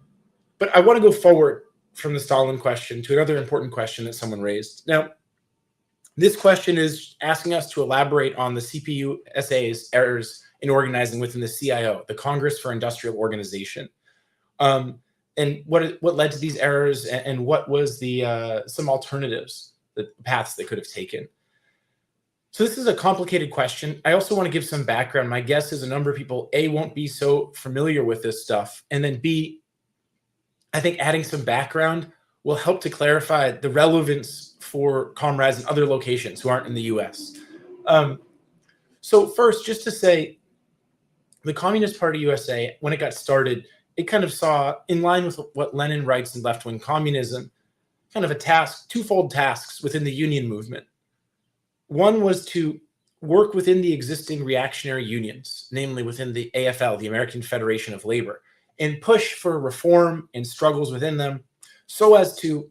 I want to go forward from the Stalin question to another important question that someone raised. Now, this question is asking us to elaborate on the CPUSA's errors in organizing within the CIO, the Congress for Industrial Organization, and what led to these errors, and what was the some alternatives, the paths they could have taken. So this is a complicated question. I also want to give some background. My guess is a number of people, A, won't be so familiar with this stuff, and then B, I think adding some background will help to clarify the relevance for comrades in other locations who aren't in the US. So first, just to say, the Communist Party USA, when it got started, it kind of saw, in line with what Lenin writes in Left-Wing Communism, kind of twofold tasks within the union movement. One was to work within the existing reactionary unions, namely within the AFL, the American Federation of Labor, and push for reform and struggles within them, so as to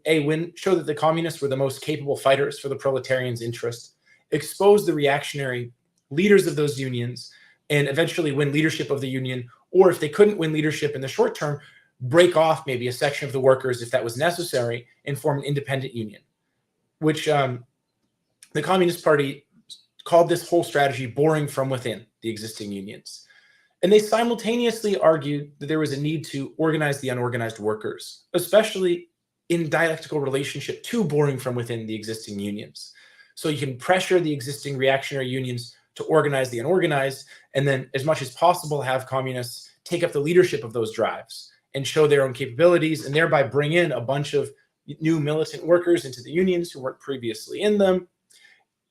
show that the communists were the most capable fighters for the proletarians' interest, expose the reactionary leaders of those unions, and eventually win leadership of the union, or if they couldn't win leadership in the short term, break off maybe a section of the workers if that was necessary and form an independent union, which the Communist Party called this whole strategy boring from within the existing unions. And they simultaneously argued that there was a need to organize the unorganized workers, especially in dialectical relationship to boring from within the existing unions. So you can pressure the existing reactionary unions to organize the unorganized, and then as much as possible have communists take up the leadership of those drives and show their own capabilities, and thereby bring in a bunch of new militant workers into the unions who weren't previously in them,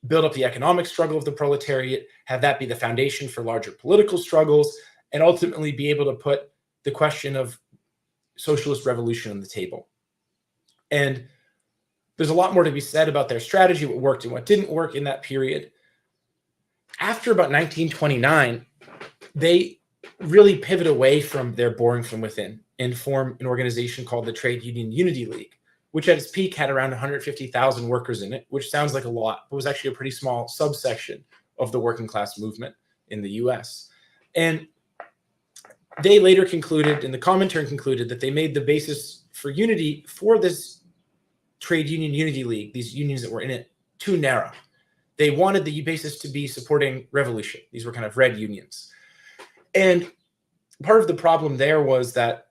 build up the economic struggle of the proletariat, have that be the foundation for larger political struggles, and ultimately be able to put the question of socialist revolution on the table. And there's a lot more to be said about their strategy, what worked and what didn't work in that period. After about 1929, they really pivot away from their boring from within and form an organization called the Trade Union Unity League, which at its peak had around 150,000 workers in it, which sounds like a lot, but was actually a pretty small subsection of the working class movement in the US. And they later concluded, and the Comintern concluded, that they made the basis for unity for this Trade Union Unity League, these unions that were in it, too narrow. They wanted the basis to be supporting revolution. These were kind of red unions. And part of the problem there was that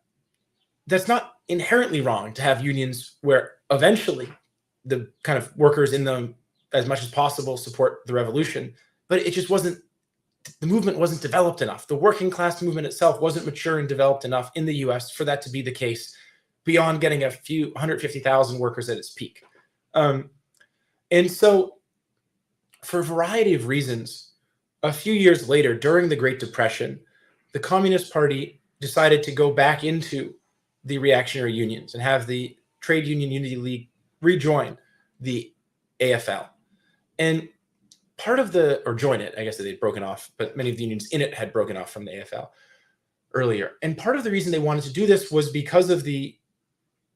that's not inherently wrong to have unions where eventually the kind of workers in them, as much as possible, support the revolution, but it just wasn't the movement wasn't developed enough. The working class movement itself wasn't mature and developed enough in the US for that to be the case beyond getting a few 150,000 workers at its peak. And so for a variety of reasons, a few years later, during the Great Depression, the Communist Party decided to go back into the reactionary unions and have the Trade Union Unity League rejoin the AFL. And part of or join it, I guess they'd broken off, but many of the unions in it had broken off from the AFL earlier. And part of the reason they wanted to do this was because of the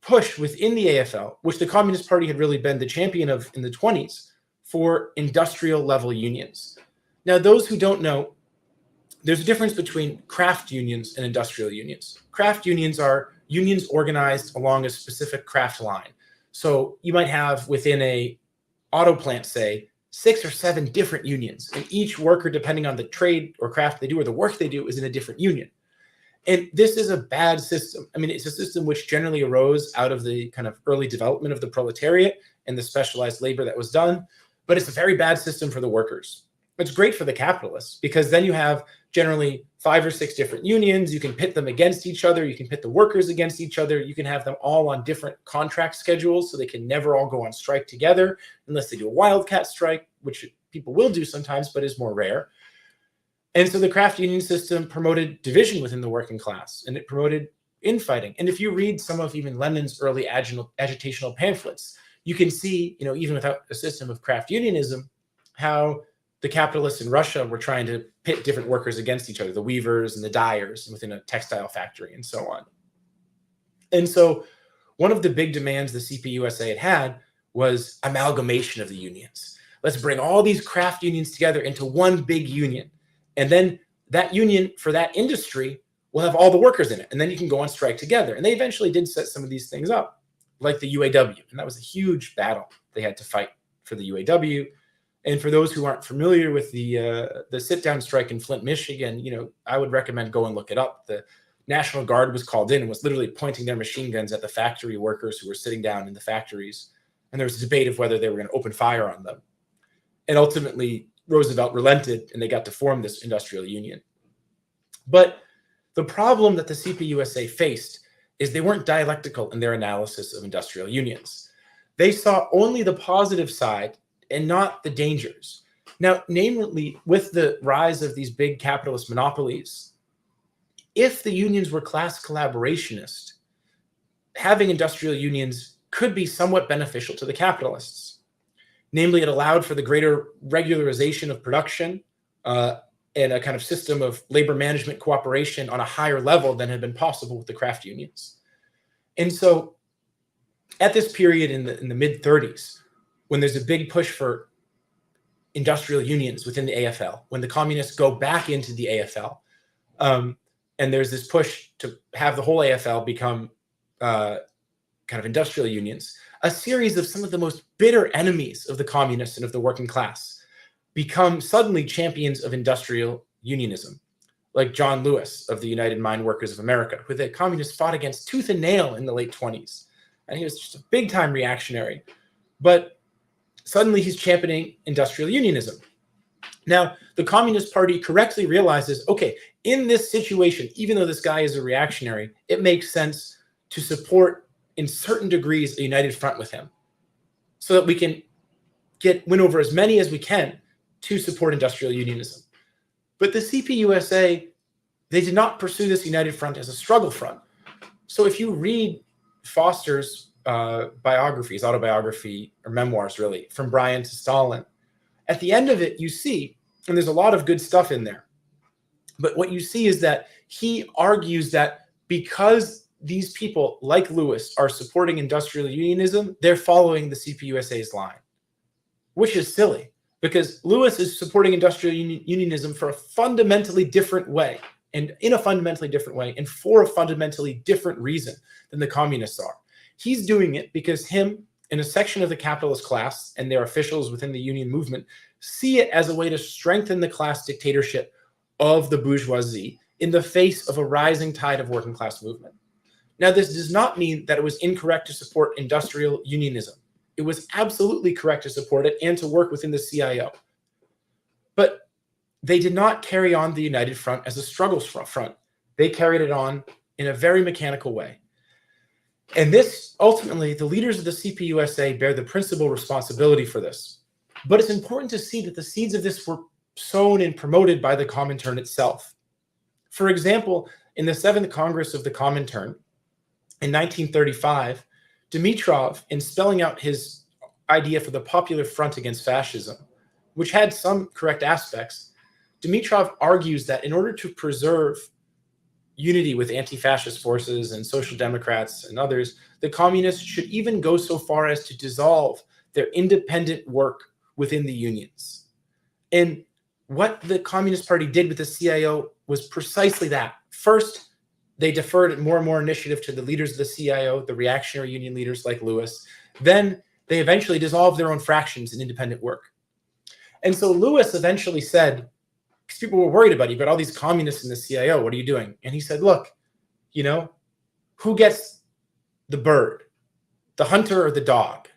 push within the AFL, which the Communist Party had really been the champion of in the 20s, for industrial level unions. Now, those who don't know, there's a difference between craft unions and industrial unions. Craft unions are unions organized along a specific craft line. So you might have within a auto plant, say, 6 or 7 different unions, and each worker, depending on the trade or craft they do or the work they do, is in a different union. And this is a bad system. I mean, it's a system which generally arose out of the kind of early development of the proletariat and the specialized labor that was done, but it's a very bad system for the workers. It's great for the capitalists because then you have generally 5 or 6 different unions. You can pit them against each other. You can pit the workers against each other. You can have them all on different contract schedules so they can never all go on strike together unless they do a wildcat strike, which people will do sometimes, but is more rare. And so the craft union system promoted division within the working class, and it promoted infighting. And if you read some of even Lenin's early agitational pamphlets, you can see, even without a system of craft unionism, how the capitalists in Russia were trying to pit different workers against each other, the weavers and the dyers within a textile factory and so on. And so one of the big demands the CPUSA had was amalgamation of the unions. Let's bring all these craft unions together into one big union. And then that union for that industry will have all the workers in it. And then you can go on strike together. And they eventually did set some of these things up, like the UAW. And that was a huge battle they had to fight for the UAW. And for those who aren't familiar with the sit-down strike in Flint, Michigan, I would recommend go and look it up. The National Guard was called in and was literally pointing their machine guns at the factory workers who were sitting down in the factories. And there was a debate of whether they were going to open fire on them. And ultimately, Roosevelt relented and they got to form this industrial union. But the problem that the CPUSA faced is they weren't dialectical in their analysis of industrial unions. They saw only the positive side and not the dangers. Now, namely, with the rise of these big capitalist monopolies, if the unions were class collaborationist, having industrial unions could be somewhat beneficial to the capitalists. Namely, it allowed for the greater regularization of production and a kind of system of labor management cooperation on a higher level than had been possible with the craft unions. And so at this period in the mid-30s, when there's a big push for industrial unions within the AFL, when the communists go back into the AFL, and there's this push to have the whole AFL become kind of industrial unions, a series of some of the most bitter enemies of the communists and of the working class become suddenly champions of industrial unionism, like John Lewis of the United Mine Workers of America, who the communists fought against tooth and nail in the late 20s. And he was just a big-time reactionary. But suddenly he's championing industrial unionism. Now, the Communist Party correctly realizes, okay, in this situation, even though this guy is a reactionary, it makes sense to support in certain degrees a united front with him so that we can win over as many as we can to support industrial unionism. But the CPUSA, they did not pursue this united front as a struggle front. So if you read Foster's biographies, autobiography, or memoirs really, from Bryan to Stalin, at the end of it you see, and there's a lot of good stuff in there, but what you see is that he argues that because these people, like Lewis, are supporting industrial unionism, they're following the CPUSA's line, which is silly because Lewis is supporting industrial unionism for a fundamentally different way and in a fundamentally different way and for a fundamentally different reason than the communists are. He's doing it because him and a section of the capitalist class and their officials within the union movement see it as a way to strengthen the class dictatorship of the bourgeoisie in the face of a rising tide of working class movement. Now, this does not mean that it was incorrect to support industrial unionism. It was absolutely correct to support it and to work within the CIO. But they did not carry on the United Front as a struggle front. They carried it on in a very mechanical way. And this, ultimately, the leaders of the CPUSA bear the principal responsibility for this. But it's important to see that the seeds of this were sown and promoted by the Comintern itself. For example, in the 7th Congress of the Comintern in 1935, Dimitrov, in spelling out his idea for the Popular Front Against Fascism, which had some correct aspects, Dimitrov argues that in order to preserve unity with anti-fascist forces and social democrats and others, the communists should even go so far as to dissolve their independent work within the unions. And what the Communist Party did with the CIO was precisely that. First, they deferred more and more initiative to the leaders of the CIO, the reactionary union leaders like Lewis. Then they eventually dissolved their own fractions in independent work. And so Lewis eventually said, because people were worried about it, you've got all these communists in the CIO, what are you doing? And he said, look, you know, who gets the bird, the hunter or the dog?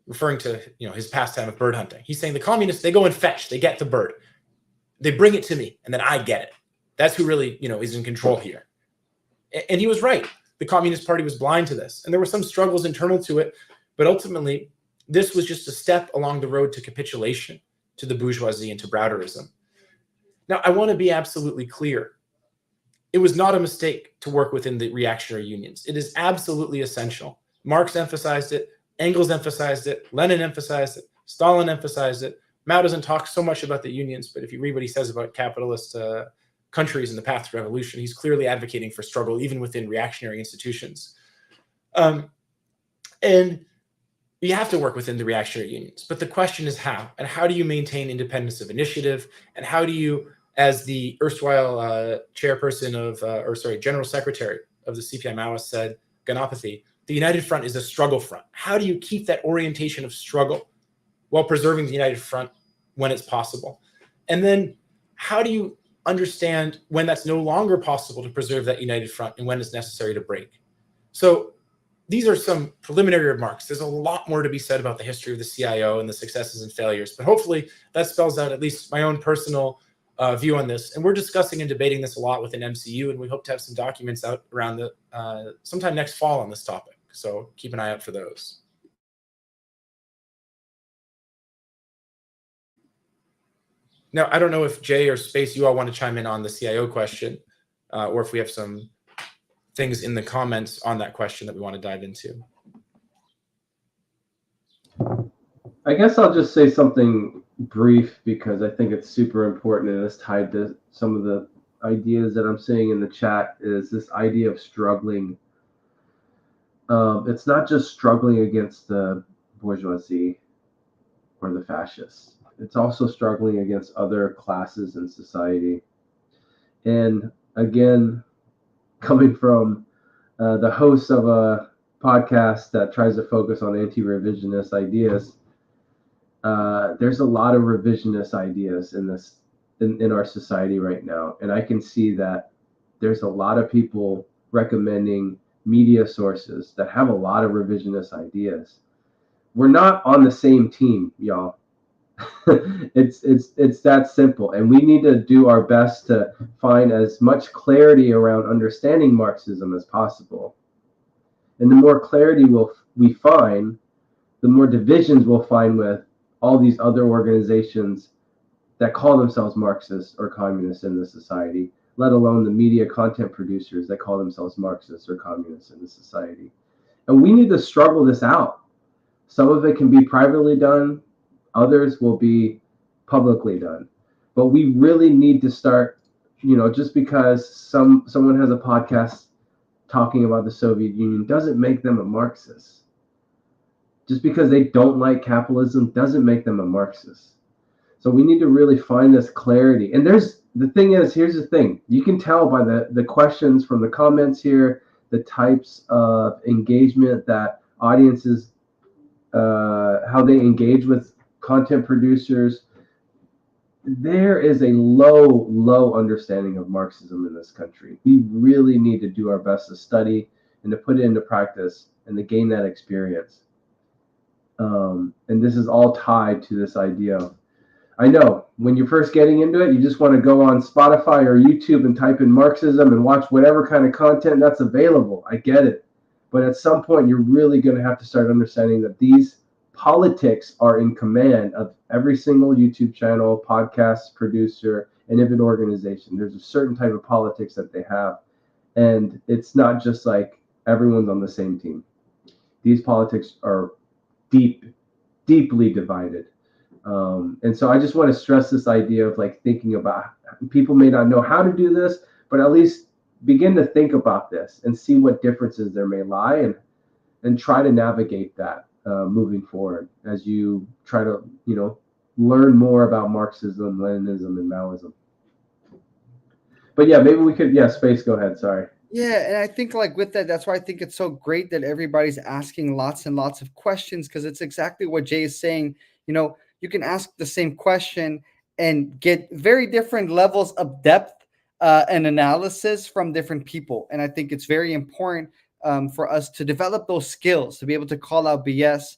Referring to, you know, his pastime of bird hunting. He's saying the communists, they go and fetch, they get the bird. They bring it to me, and then I get it. That's who really, you know, is in control here. And he was right. The Communist Party was blind to this. And there were some struggles internal to it, but ultimately, this was just a step along the road to capitulation, to the bourgeoisie and to Browderism. Now, I want to be absolutely clear. It was not a mistake to work within the reactionary unions. It is absolutely essential. Marx emphasized it. Engels emphasized it. Lenin emphasized it. Stalin emphasized it. Mao doesn't talk so much about the unions, but if you read what he says about capitalist countries and the path to revolution, he's clearly advocating for struggle even within reactionary institutions. And you have to work within the reactionary unions, but the question is how, and how do you maintain independence of initiative, and how do you, as the erstwhile chairperson of, general secretary of the CPI Maoist said, Ganapathy, the United Front is a struggle front. How do you keep that orientation of struggle while preserving the United Front when it's possible? And then how do you understand when that's no longer possible to preserve that United Front and when it's necessary to break? So these are some preliminary remarks. There's a lot more to be said about the history of the CIO and the successes and failures, but hopefully that spells out at least my own personal view on this. And we're discussing and debating this a lot within MCU, and we hope to have some documents out around the sometime next fall on this topic. So keep an eye out for those. Now, I don't know if Jay or Space, you all want to chime in on the CIO question, or if we have some things in the comments on that question that we want to dive into. I guess I'll just say something brief because I think it's super important and it's tied to some of the ideas that I'm seeing in the chat. Is this idea of struggling. It's not just struggling against the bourgeoisie or the fascists. It's also struggling against other classes in society. And again, coming from the host of a podcast that tries to focus on anti-revisionist ideas, there's a lot of revisionist ideas in our society right now. And I can see that there's a lot of people recommending media sources that have a lot of revisionist ideas. We're not on the same team, y'all. It's that simple, and we need to do our best to find as much clarity around understanding Marxism as possible. And the more clarity we find, the more divisions we'll find with all these other organizations that call themselves Marxists or communists in the society, let alone the media content producers that call themselves Marxists or communists in the society. And we need to struggle this out. Some of it can be privately done. Others will be publicly done. But we really need to start, just because someone has a podcast talking about the Soviet Union doesn't make them a Marxist. Just because they don't like capitalism doesn't make them a Marxist. So we need to really find this clarity. And here's the thing. You can tell by the questions from the comments here, the types of engagement that audiences, how they engage with content producers. There is a low understanding of Marxism in this country. We really need to do our best to study and to put it into practice and to gain that experience. And this is all tied to this idea of, I know when you're first getting into it, you just want to go on Spotify or YouTube and type in Marxism and watch whatever kind of content that's available. I get it. But at some point, you're really going to have to start understanding that these politics are in command of every single YouTube channel, podcast producer, and even organization. There's a certain type of politics that they have. And it's not just like everyone's on the same team. These politics are deeply divided. And so I just want to stress this idea of like thinking about, people may not know how to do this, but at least begin to think about this and see what differences there may lie, and try to navigate that moving forward as you try to, learn more about Marxism, Leninism, and Maoism. But yeah, maybe we could, Space, go ahead. Sorry. Yeah, and I think like with that, that's why I think it's so great that everybody's asking lots and lots of questions, because it's exactly what Jay is saying. You can ask the same question and get very different levels of depth and analysis from different people. And I think it's very important for us to develop those skills to be able to call out BS,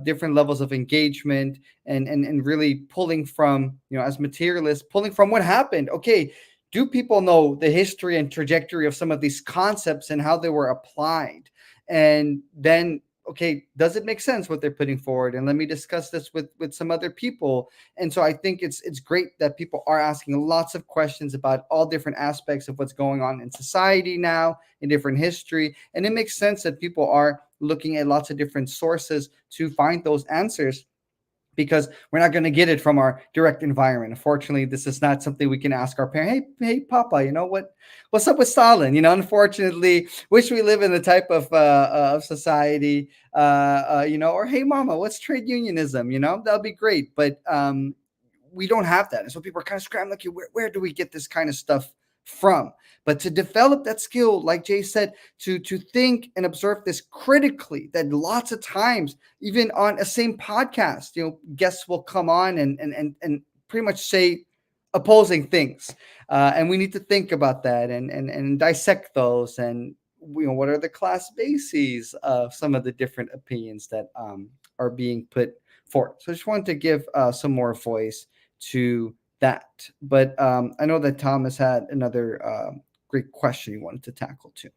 different levels of engagement, and really pulling from, as materialists, pulling from what happened. Okay, do people know the history and trajectory of some of these concepts and how they were applied? And then, okay, does it make sense what they're putting forward? And let me discuss this with some other people. And so I think it's great that people are asking lots of questions about all different aspects of what's going on in society now, in different history. And it makes sense that people are looking at lots of different sources to find those answers, because we're not going to get it from our direct environment. Unfortunately, this is not something we can ask our parent. Hey, Papa, what's up with Stalin? Unfortunately, wish we live in the type of society, or hey, Mama, what's trade unionism? That'll be great. But we don't have that. And so people are kind of scrambling, like, where do we get this kind of stuff from? But to develop that skill, like Jay said, to think and observe this critically, that lots of times, even on a same podcast, guests will come on and pretty much say opposing things. And we need to think about that and dissect those, and what are the class bases of some of the different opinions that are being put forward. So I just wanted to give some more voice to that. But I know that Thomas had another great question you wanted to tackle too.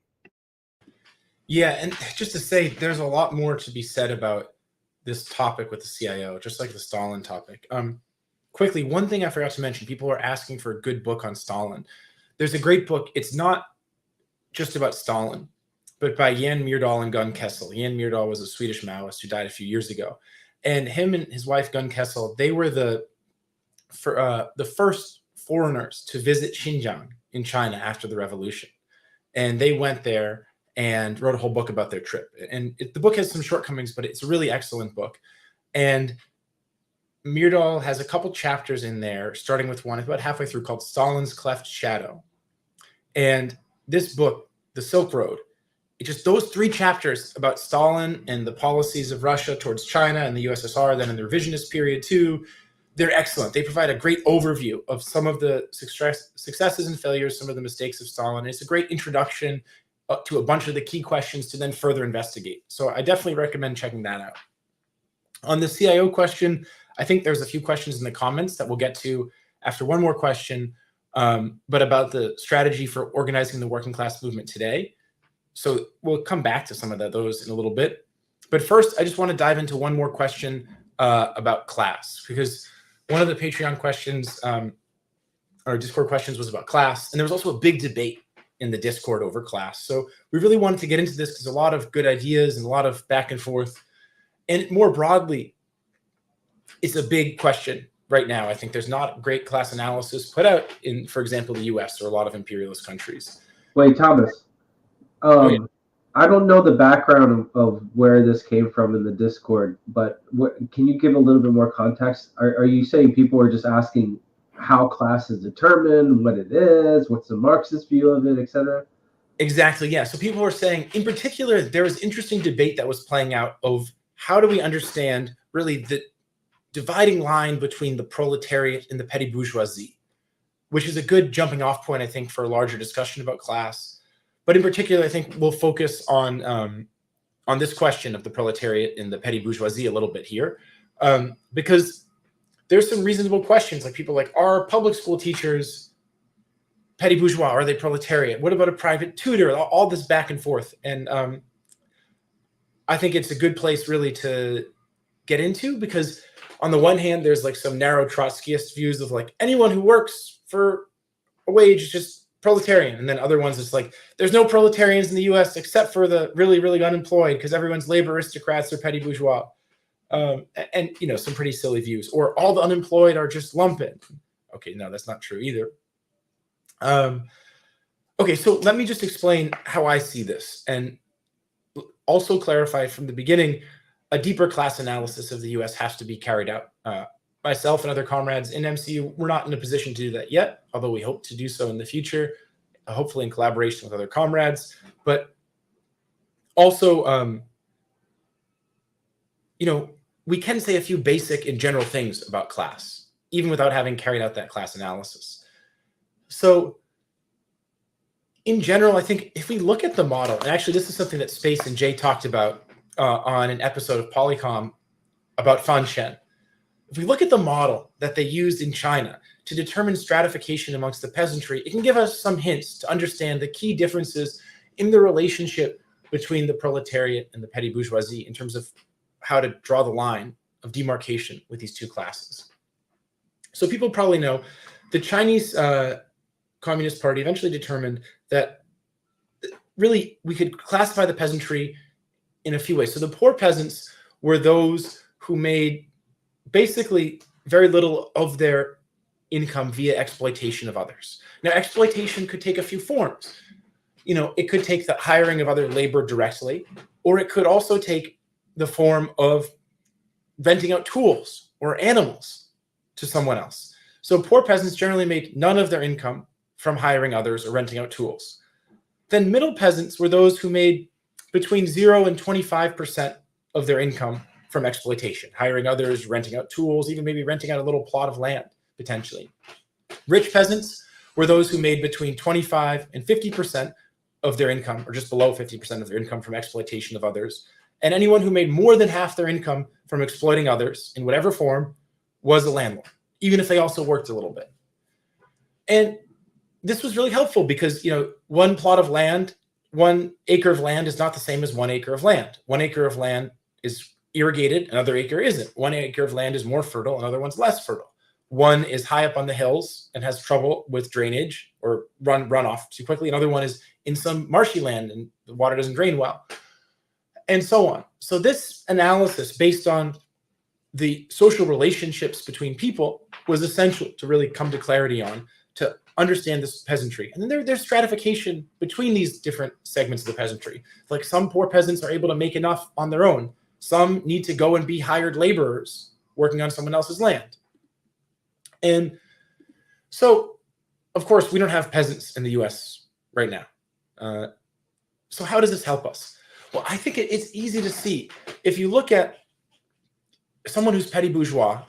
Yeah, and just to say, there's a lot more to be said about this topic with the CIO, just like the Stalin topic. Quickly, one thing I forgot to mention, people are asking for a good book on Stalin. There's a great book. It's not just about Stalin, but by Jan Myrdal and Gun Kessel. Jan Myrdal was a Swedish Maoist who died a few years ago. And him and his wife, Gun Kessel, they were the first foreigners to visit Xinjiang in China after the revolution. And they went there and wrote a whole book about their trip. And the book has some shortcomings, but it's a really excellent book. And Myrdal has a couple chapters in there, starting with one about halfway through, called Stalin's Cleft Shadow. And this book, The Silk Road, those 3 chapters about Stalin and the policies of Russia towards China and the USSR, then in the revisionist period too, they're excellent. They provide a great overview of some of the successes and failures, some of the mistakes of Stalin. It's a great introduction to a bunch of the key questions to then further investigate. So I definitely recommend checking that out. On the CIO question, I think there's a few questions in the comments that we'll get to after one more question, but about the strategy for organizing the working class movement today. So we'll come back to some of those in a little bit. But first, I just want to dive into one more question about class, because one of the Patreon questions or Discord questions was about class. And there was also a big debate in the Discord over class. So we really wanted to get into this because a lot of good ideas and a lot of back and forth. And more broadly, it's a big question right now. I think there's not great class analysis put out in, for example, the US or a lot of imperialist countries. Wait, Thomas. I don't know the background of where this came from in the Discord, but can you give a little bit more context? Are you saying people are just asking how class is determined, what it is, what's the Marxist view of it, etc.? Exactly, yeah. So people are saying, in particular, there was interesting debate that was playing out of how do we understand really the dividing line between the proletariat and the petty bourgeoisie, which is a good jumping off point, I think, for a larger discussion about class. But in particular, I think we'll focus on this question of the proletariat and the petty bourgeoisie a little bit here, because there's some reasonable questions, like people like, are public school teachers petty bourgeois? Are they proletariat? What about a private tutor? All this back and forth. And I think it's a good place really to get into, because on the one hand, there's like some narrow Trotskyist views of like anyone who works for a wage is just proletarian. And then other ones, it's like, there's no proletarians in the US except for the really, really unemployed, because everyone's labor aristocrats or petty bourgeois. And, you know, some pretty silly views. Or all the unemployed are just lumpen. Okay, no, that's not true either. Okay, so let me just explain how I see this, and also clarify from the beginning, a deeper class analysis of the US has to be carried out. Myself and other comrades in MCU, we're not in a position to do that yet, although we hope to do so in the future, hopefully in collaboration with other comrades. But also, you know, we can say a few basic and general things about class, even without having carried out that class analysis. So in general, I think if we look at the model, and actually this is something that Space and Jay talked about on an episode of Polycom about Fan Shen. If we look at the model that they used in China to determine stratification amongst the peasantry, it can give us some hints to understand the key differences in the relationship between the proletariat and the petty bourgeoisie in terms of how to draw the line of demarcation with these two classes. So people probably know the Chinese Communist Party eventually determined that really we could classify the peasantry in a few ways. So the poor peasants were those who made basically very little of their income via exploitation of others. Now, exploitation could take a few forms. You know, it could take the hiring of other labor directly, or it could also take the form of renting out tools or animals to someone else. So poor peasants generally made none of their income from hiring others or renting out tools. Then middle peasants were those who made between 0 and 25% of their income from exploitation, hiring others, renting out tools, even maybe renting out a little plot of land, potentially. Rich peasants were those who made between 25 and 50% of their income, or just below 50% of their income from exploitation of others. And anyone who made more than half their income from exploiting others in whatever form was a landlord, even if they also worked a little bit. And this was really helpful because, you know, 1 plot of land, 1 acre of land is not the same as 1 acre of land. 1 acre of land is irrigated, another acre isn't. 1 acre of land is more fertile, another one's less fertile. One is high up on the hills and has trouble with drainage or runoff too quickly. Another one is in some marshy land and the water doesn't drain well, and so on. So this analysis based on the social relationships between people was essential to really come to clarity on, to understand this peasantry. And then there's stratification between these different segments of the peasantry. Like some poor peasants are able to make enough on their own. Some need to go and be hired laborers working on someone else's land. And so, of course, we don't have peasants in the US right now. So how does this help us? Well, I think it's easy to see. If you look at someone who's petty bourgeois,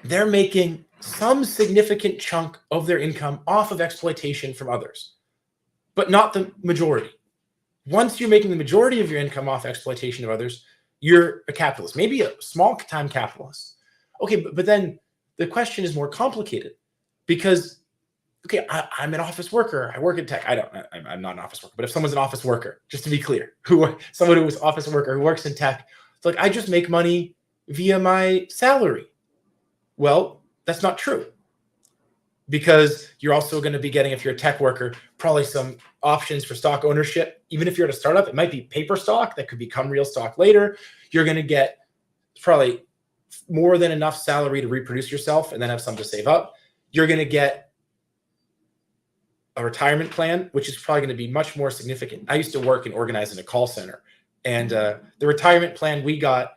they're making some significant chunk of their income off of exploitation from others, but not the majority. Once you're making the majority of your income off exploitation of others, you're a capitalist, maybe a small-time capitalist. Okay, but then the question is more complicated because, okay, I'm an office worker. I work in tech. I'm not an office worker, but if someone's an office worker, just to be clear, someone who is an office worker who works in tech, it's like, I just make money via my salary. Well, that's not true, because you're also going to be getting, if you're a tech worker, probably some options for stock ownership. Even if you're at a startup, it might be paper stock that could become real stock later. You're going to get probably more than enough salary to reproduce yourself and then have some to save up. You're going to get a retirement plan, which is probably going to be much more significant. I used to work and organize in a call center, and the retirement plan we got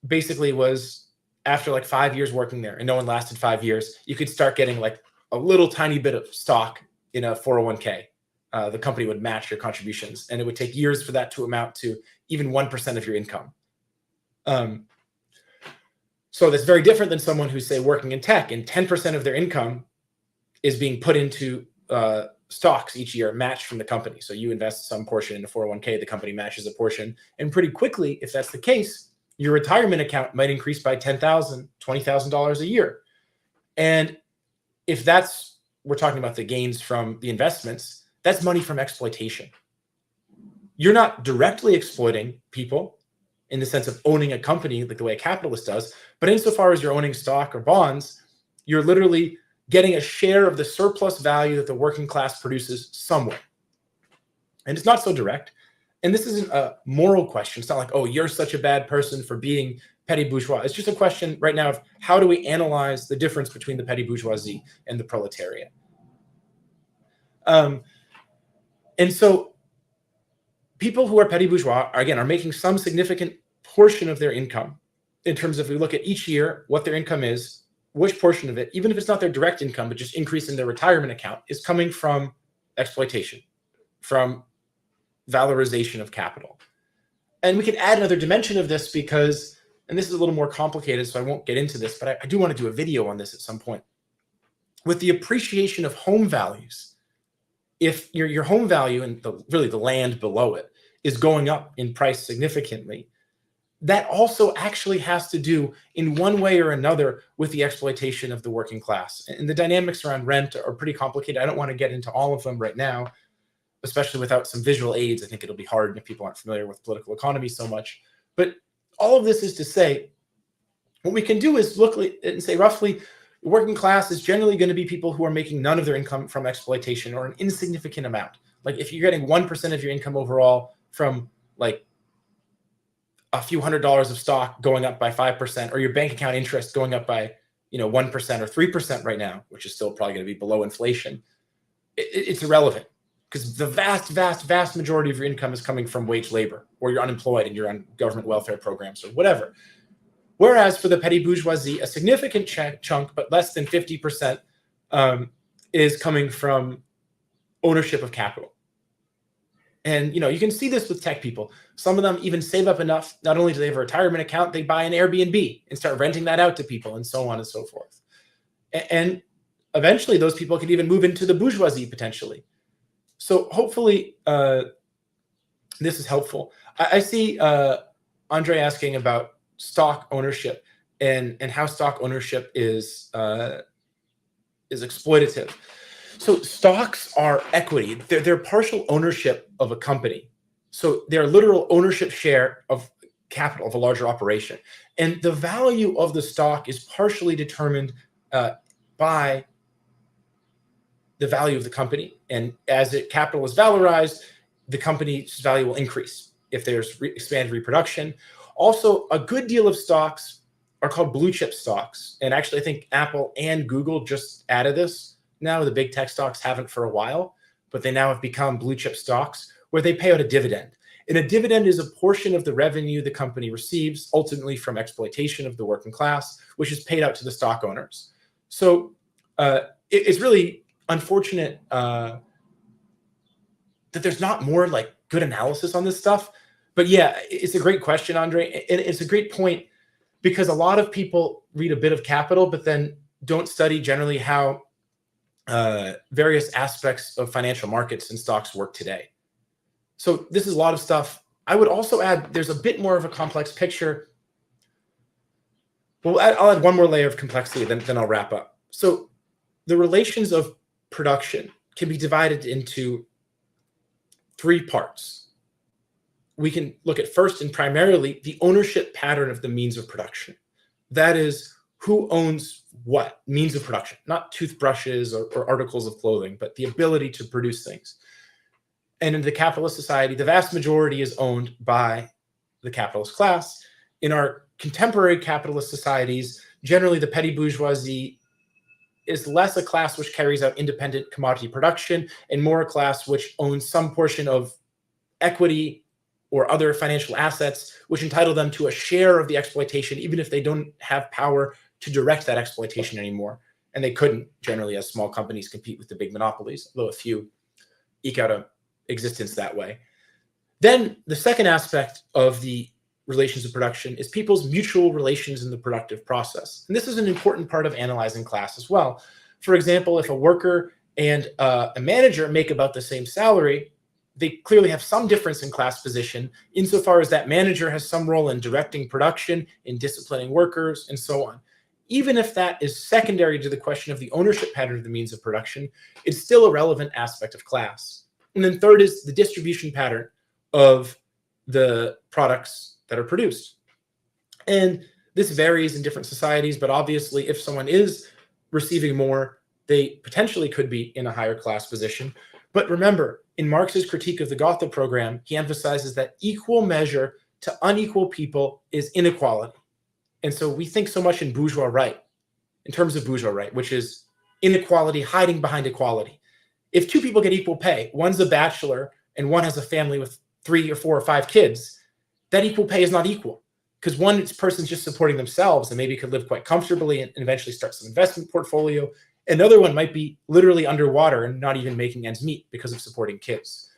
basically was, after like 5 years working there, and no one lasted 5 years, you could start getting like a little tiny bit of stock in a 401k. The company would match your contributions, and it would take years for that to amount to even 1% of your income. So that's very different than someone who's, say, working in tech, and 10% of their income is being put into stocks each year, matched from the company. So you invest some portion in a 401k, the company matches a portion, and pretty quickly, if that's the case, your retirement account might increase by $10,000, $20,000 a year. And if we're talking about the gains from the investments, that's money from exploitation. You're not directly exploiting people in the sense of owning a company like the way a capitalist does, but insofar as you're owning stock or bonds, you're literally getting a share of the surplus value that the working class produces somewhere. And it's not so direct. And this isn't a moral question. It's not like, oh, you're such a bad person for being petty bourgeois. It's just a question right now of how do we analyze the difference between the petty bourgeoisie and the proletariat? And so people who are petty bourgeois, are making some significant portion of their income in terms of, if we look at each year, what their income is, which portion of it, even if it's not their direct income, but just increase in their retirement account, is coming from exploitation, from valorization of capital. And we can add another dimension of this because, and this is a little more complicated, so I won't get into this, but I do want to do a video on this at some point. With the appreciation of home values, if your home value and really the land below it is going up in price significantly, that also actually has to do in one way or another with the exploitation of the working class. And the dynamics around rent are pretty complicated. I don't want to get into all of them right now, especially without some visual aids. I think it'll be hard if people aren't familiar with political economy so much. But all of this is to say, what we can do is look and say roughly, the working class is generally going to be people who are making none of their income from exploitation or an insignificant amount. Like if you're getting 1% of your income overall from like a few $100s of stock going up by 5%, or your bank account interest going up by 1% or 3% right now, which is still probably going to be below inflation, it's irrelevant because the vast majority of your income is coming from wage labor, or you're unemployed and you're on government welfare programs or whatever. Whereas for the petty bourgeoisie, a significant chunk, but less than 50%, is coming from ownership of capital. And you can see this with tech people. Some of them even save up enough. Not only do they have a retirement account, they buy an Airbnb and start renting that out to people, and so on and so forth. And eventually, those people can even move into the bourgeoisie potentially. So hopefully, this is helpful. I see Andre asking about stock ownership and how stock ownership is exploitative. So stocks are equity. They're partial ownership of a company. So they're literal ownership share of capital of a larger operation. And the value of the stock is partially determined by the value of the company. And as capital is valorized, the company's value will increase if there's expanded reproduction. Also, a good deal of stocks are called blue chip stocks. And actually, I think Apple and Google just added this. Now the big tech stocks haven't for a while, but they now have become blue chip stocks where they pay out a dividend. And a dividend is a portion of the revenue the company receives, ultimately from exploitation of the working class, which is paid out to the stock owners. So it's really unfortunate that there's not more like good analysis on this stuff. But yeah, it's a great question, Andre. And it's a great point because a lot of people read a bit of Capital, but then don't study generally how various aspects of financial markets and stocks work today. So this is a lot of stuff. I would also add, there's a bit more of a complex picture. Well, I'll add one more layer of complexity, then I'll wrap up. So the relations of production can be divided into three parts. We can look at first and primarily the ownership pattern of the means of production. That is, who owns what means of production, not toothbrushes or articles of clothing, but the ability to produce things. And in the capitalist society, the vast majority is owned by the capitalist class. In our contemporary capitalist societies, generally the petty bourgeoisie is less a class which carries out independent commodity production and more a class which owns some portion of equity or other financial assets, which entitle them to a share of the exploitation, even if they don't have power to direct that exploitation anymore. And they couldn't generally, as small companies compete with the big monopolies, although a few eke out an existence that way. Then the second aspect of the relations of production is people's mutual relations in the productive process. And this is an important part of analyzing class as well. For example, if a worker and a manager make about the same salary, they clearly have some difference in class position insofar as that manager has some role in directing production, in disciplining workers, and so on. Even if that is secondary to the question of the ownership pattern of the means of production, it's still a relevant aspect of class. And then third is the distribution pattern of the products that are produced. And this varies in different societies, but obviously if someone is receiving more, they potentially could be in a higher class position. But remember, in Marx's critique of the Gotha program, he emphasizes that equal measure to unequal people is inequality. And so we think so much in bourgeois right, in terms of bourgeois right, which is inequality hiding behind equality. If two people get equal pay, one's a bachelor and one has a family with 3 or 4 or 5 kids, that equal pay is not equal, because one person's just supporting themselves and maybe could live quite comfortably and eventually start some investment portfolio. Another one might be literally underwater and not even making ends meet because of supporting kids.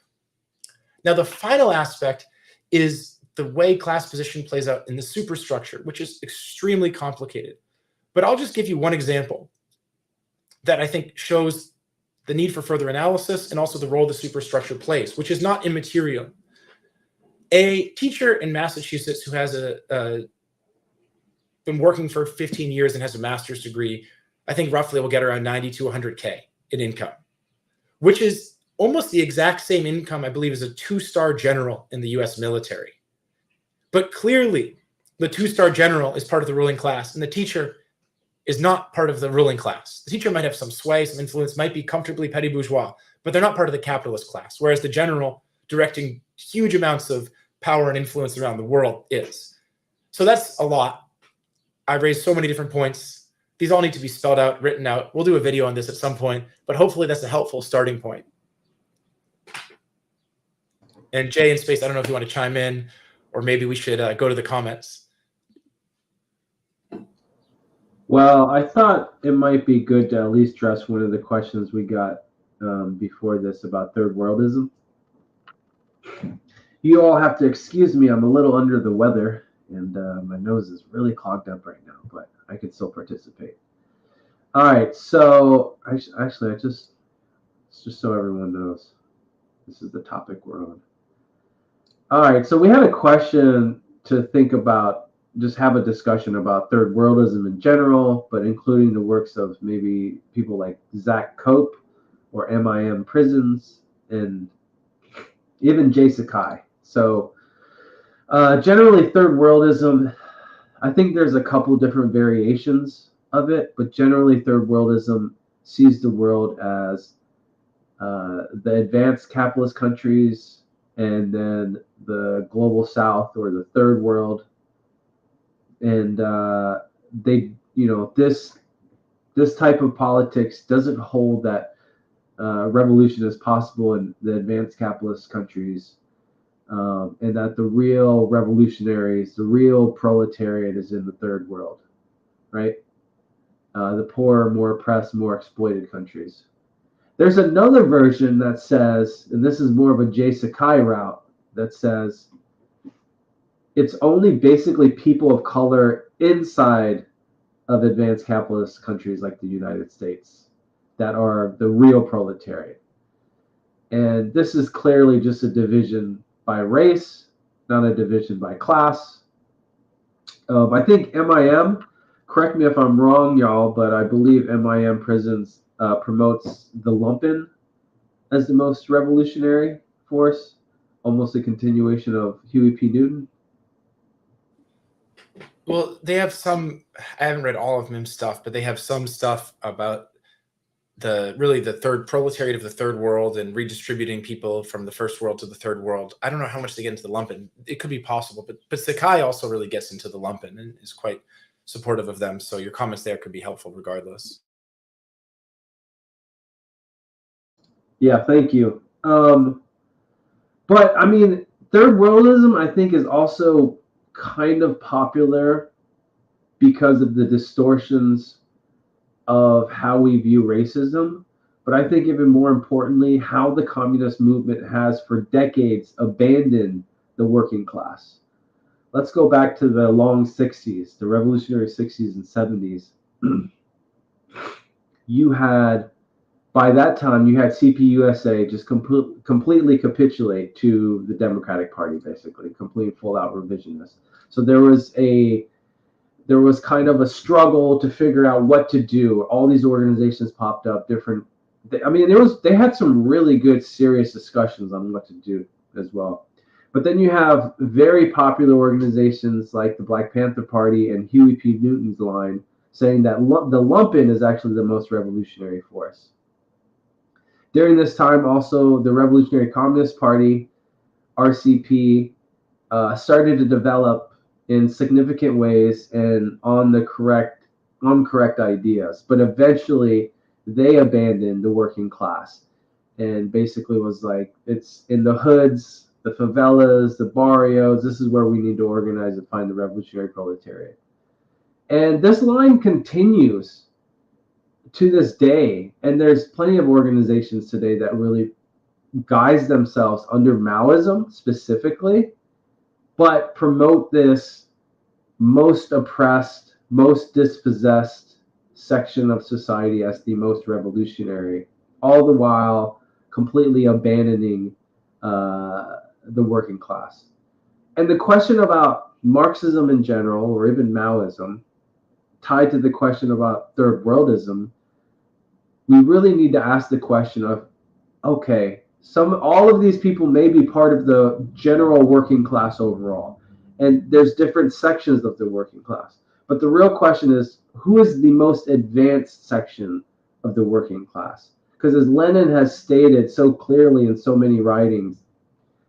Now, the final aspect is the way class position plays out in the superstructure, which is extremely complicated. But I'll just give you one example that I think shows the need for further analysis and also the role the superstructure plays, which is not immaterial. A teacher in Massachusetts who has been working for 15 years and has a master's degree, I think roughly will get around 90 to 100K in income, which is almost the exact same income, I believe, as a 2-star general in the US military. But clearly, the 2-star general is part of the ruling class, and the teacher is not part of the ruling class. The teacher might have some sway, some influence, might be comfortably petty bourgeois, but they're not part of the capitalist class, whereas the general directing huge amounts of power and influence around the world is. So that's a lot. I've raised so many different points. These all need to be spelled out, written out. We'll do a video on this at some point, but hopefully that's a helpful starting point. And Jay and Space, I don't know if you want to chime in, or maybe we should go to the comments. Well, I thought it might be good to at least address one of the questions we got before this about third worldism. You all have to excuse me. I'm a little under the weather, and my nose is really clogged up right now, but I can still participate. All right, so actually, just so everyone knows, this is the topic we're on. All right, so we had a question to think about, just have a discussion about third worldism in general, but including the works of maybe people like Zach Cope or MLM Prisons and even Jay Sakai. So generally third worldism, I think there's a couple different variations of it, but generally third worldism sees the world as the advanced capitalist countries and then the global south or the third world. And they, this type of politics doesn't hold that revolution is possible in the advanced capitalist countries, and that the real revolutionaries, the real proletariat is in the third world, right? The poor, more oppressed, more exploited countries. There's another version that says, and this is more of a Jay Sakai route, that says it's only basically people of color inside of advanced capitalist countries like the United States that are the real proletariat. And this is clearly just a division by race, not a division by class. I think MIM, correct me if I'm wrong, y'all, but I believe MIM Prisons promotes the lumpen as the most revolutionary force, almost a continuation of Huey P. Newton. Well, they have some, I haven't read all of MIM's stuff, but they have some stuff about the third proletariat of the third world and redistributing people from the first world to the third world. I don't know how much they get into the lumpen. It could be possible, but Sakai also really gets into the lumpen and is quite supportive of them. So your comments there could be helpful regardless. Yeah, thank you. But I mean, third worldism, I think, is also kind of popular because of the distortions of how we view racism. But I think even more importantly, how the communist movement has for decades abandoned the working class. Let's go back to the long 60s, the revolutionary 60s and 70s. You had by that time, you had CPUSA just completely capitulate to the Democratic Party, basically, complete full-out revisionist. So there was kind of a struggle to figure out what to do. All these organizations popped up, they had some really good, serious discussions on what to do as well. But then you have very popular organizations like the Black Panther Party and Huey P. Newton's line saying that the lumpen is actually the most revolutionary force. During this time, also, the Revolutionary Communist Party, RCP, started to develop in significant ways and on correct ideas. But eventually, they abandoned the working class and basically was like, it's in the hoods, the favelas, the barrios. This is where we need to organize and find the revolutionary proletariat. And this line continues to this day, and there's plenty of organizations today that really guise themselves under Maoism specifically, but promote this most oppressed, most dispossessed section of society as the most revolutionary, all the while completely abandoning the working class. And the question about Marxism in general, or even Maoism, tied to the question about third worldism, we really need to ask the question of, okay, all of these people may be part of the general working class overall, and there's different sections of the working class. But the real question is, who is the most advanced section of the working class? Because as Lenin has stated so clearly in so many writings,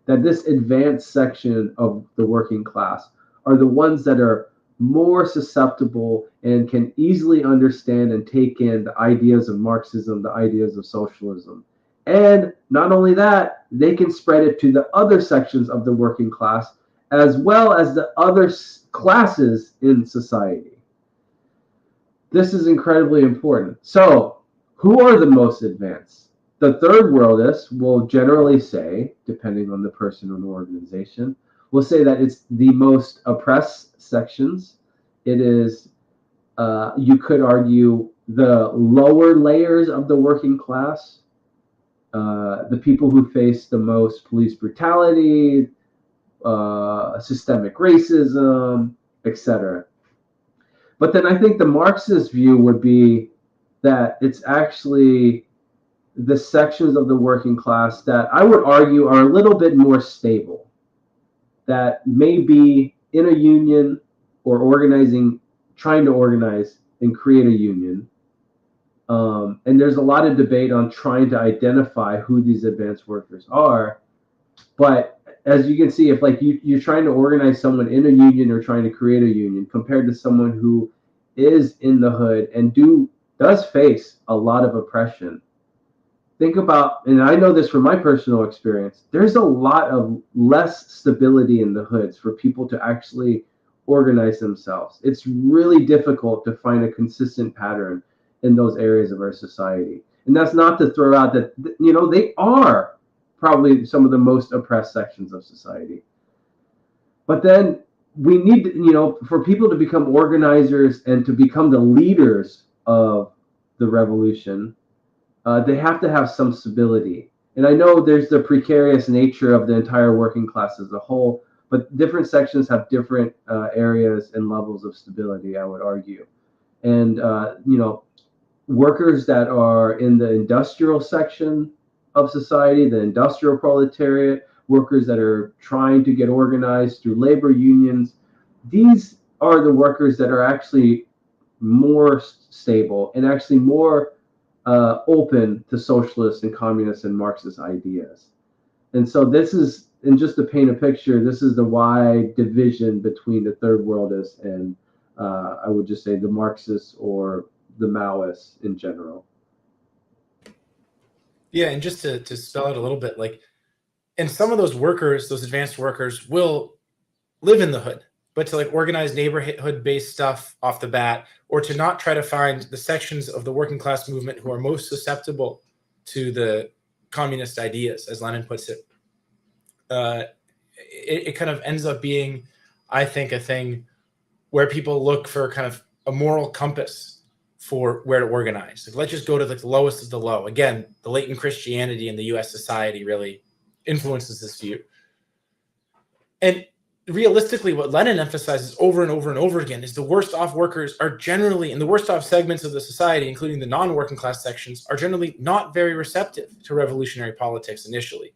that this advanced section of the working class are the ones that are more susceptible and can easily understand and take in the ideas of Marxism, the ideas of socialism. And not only that, they can spread it to the other sections of the working class as well as the other classes in society. This is incredibly important. So, who are the most advanced? The third worldists will generally say, depending on the person or the organization, will say that it's the most oppressed sections. It is, you could argue, the lower layers of the working class, the people who face the most police brutality, systemic racism, etc. But then I think the Marxist view would be that it's actually the sections of the working class that I would argue are a little bit more stable, that may be in a union or trying to organize and create a union. And there's a lot of debate on trying to identify who these advanced workers are. But as you can see, if like you're trying to organize someone in a union or trying to create a union compared to someone who is in the hood and does face a lot of oppression, think about, and I know this from my personal experience, there's a lot of less stability in the hoods for people to actually organize themselves. It's really difficult to find a consistent pattern in those areas of our society. And that's not to throw out that, they are probably some of the most oppressed sections of society. But then we need, for people to become organizers and to become the leaders of the revolution, they have to have some stability. And I know there's the precarious nature of the entire working class as a whole, but different sections have different areas and levels of stability, I would argue. And, workers that are in the industrial section of society, the industrial proletariat, workers that are trying to get organized through labor unions, these are the workers that are actually more stable and actually more open to socialist and communist and Marxist ideas. And so this is, and just to paint a picture, this is the wide division between the third worldists and I would just say the Marxists or the Maoists in general. Yeah, and just to spell out a little bit, like, and some of those workers, those advanced workers, will live in the hood, but to like organize neighborhood-based stuff off the bat, or to not try to find the sections of the working class movement who are most susceptible to the communist ideas, as Lenin puts it. It kind of ends up being, I think, a thing where people look for kind of a moral compass for where to organize. Like, let's just go to the lowest of the low. Again, the latent Christianity in the US society really influences this view. And realistically, what Lenin emphasizes over and over and over again is the worst off workers are generally, in the worst off segments of the society, including the non-working class sections, are generally not very receptive to revolutionary politics initially.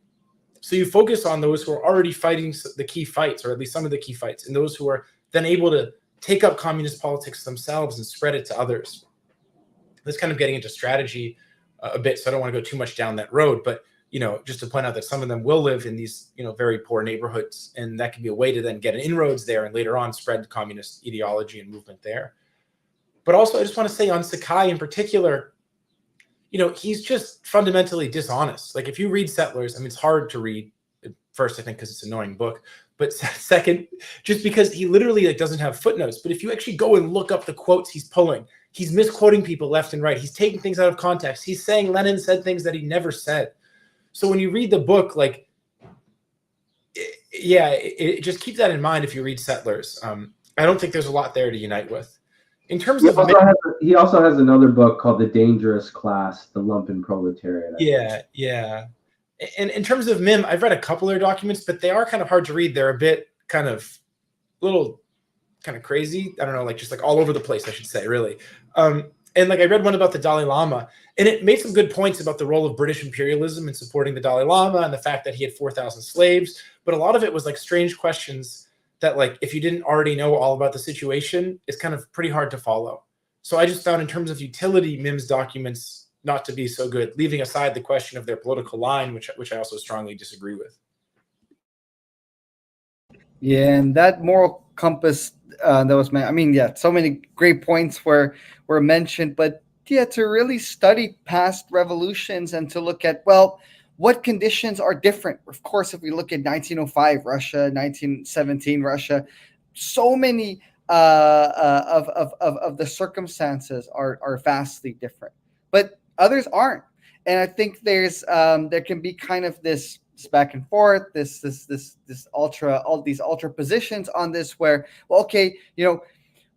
So you focus on those who are already fighting the key fights, or at least some of the key fights, and those who are then able to take up communist politics themselves and spread it to others. This kind of getting into strategy a bit, so I don't want to go too much down that road, but just to point out that some of them will live in these, very poor neighborhoods, and that can be a way to then get an inroads there and later on spread communist ideology and movement there. But also, I just want to say on Sakai in particular, he's just fundamentally dishonest. Like, if you read Settlers, I mean, it's hard to read at first, I think, because it's an annoying book. But second, just because he literally doesn't have footnotes. But if you actually go and look up the quotes he's pulling, he's misquoting people left and right. He's taking things out of context. He's saying Lenin said things that he never said. So when you read the book, just keep that in mind if you read Settlers. I don't think there's a lot there to unite with. In terms of he also has another book called The Dangerous Class, The Lumpen Proletariat. Yeah. And in terms of MIM, I've read a couple of their documents, but they are kind of hard to read. They're a bit kind of crazy. I don't know, just all over the place, I should say, really. And I read one about the Dalai Lama, and it made some good points about the role of British imperialism in supporting the Dalai Lama and the fact that he had 4,000 slaves. But a lot of it was strange questions that if you didn't already know all about the situation, it's kind of pretty hard to follow. So I just found in terms of utility, MIM's documents not to be so good, leaving aside the question of their political line, which I also strongly disagree with. Yeah, and that moral compass that was so many great points were mentioned, but to really study past revolutions and to look at, what conditions are different. Of course, if we look at 1905 Russia, 1917 Russia, so many of the circumstances are vastly different, but others aren't. And I think there can be kind of this back and forth, all these ultra positions on this where,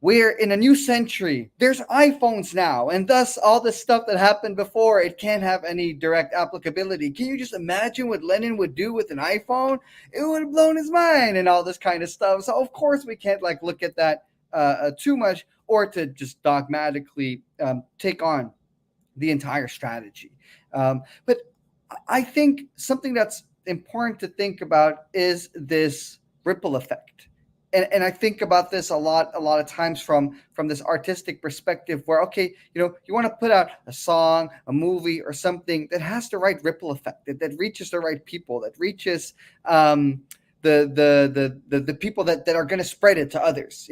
we're in a new century. There's iPhones now, and thus all the stuff that happened before, it can't have any direct applicability. Can you just imagine what Lenin would do with an iPhone? It would have blown his mind and all this kind of stuff. So of course we can't look at that too much, or to just dogmatically take on the entire strategy. But I think something that's important to think about is this ripple effect. And I think about this a lot of times from this artistic perspective where, you want to put out a song, a movie, or something that has the right ripple effect, that reaches the right people, that reaches the people that are going to spread it to others.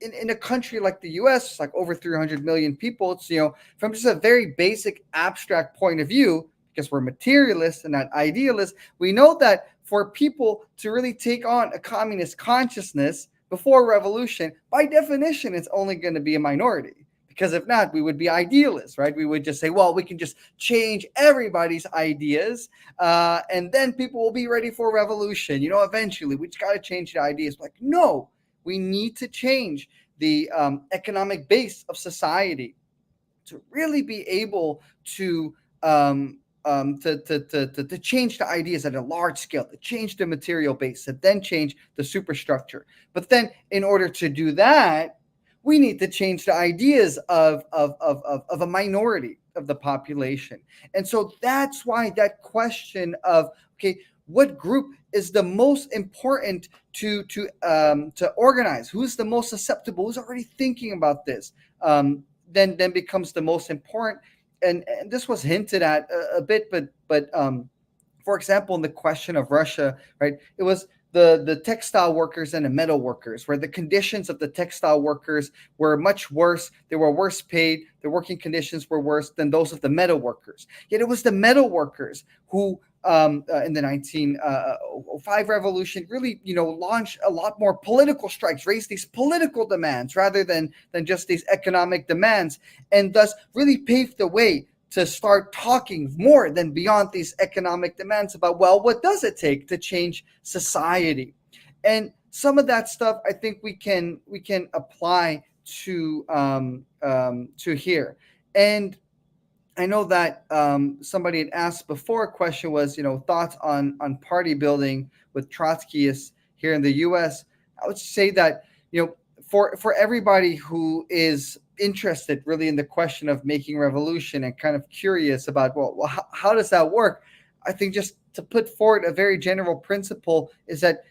In a country like the US, over 300 million people, it's, from just a very basic abstract point of view, because we're materialists and not idealists, we know that for people to really take on a communist consciousness before revolution, by definition, it's only going to be a minority. Because if not, we would be idealists, right? We would just say, we can just change everybody's ideas, and then people will be ready for revolution. Eventually, we just got to change the ideas. No, we need to change the economic base of society to really be able to change the ideas at a large scale, to change the material base, to then change the superstructure. But then in order to do that, we need to change the ideas of a minority of the population. And so that's why that question of, what group is the most important to organize? Who's the most susceptible? Who's already thinking about this? Then becomes the most important. And this was hinted at a bit, but for example, in the question of Russia, right, it was the textile workers and the metal workers, where the conditions of the textile workers were much worse. They were worse paid. Their working conditions were worse than those of the metal workers. Yet it was the metal workers who, in the 1905 revolution, really, launched a lot more political strikes, raised these political demands rather than just these economic demands, and thus really paved the way to start talking more than beyond these economic demands about, what does it take to change society? And some of that stuff I think we can apply to here. And I know that somebody had asked before. A question was, thoughts on party building with Trotskyists here in the U.S. I would say that, for everybody who is interested really in the question of making revolution and kind of curious about, well, how does that work? I think just to put forward a very general principle is that,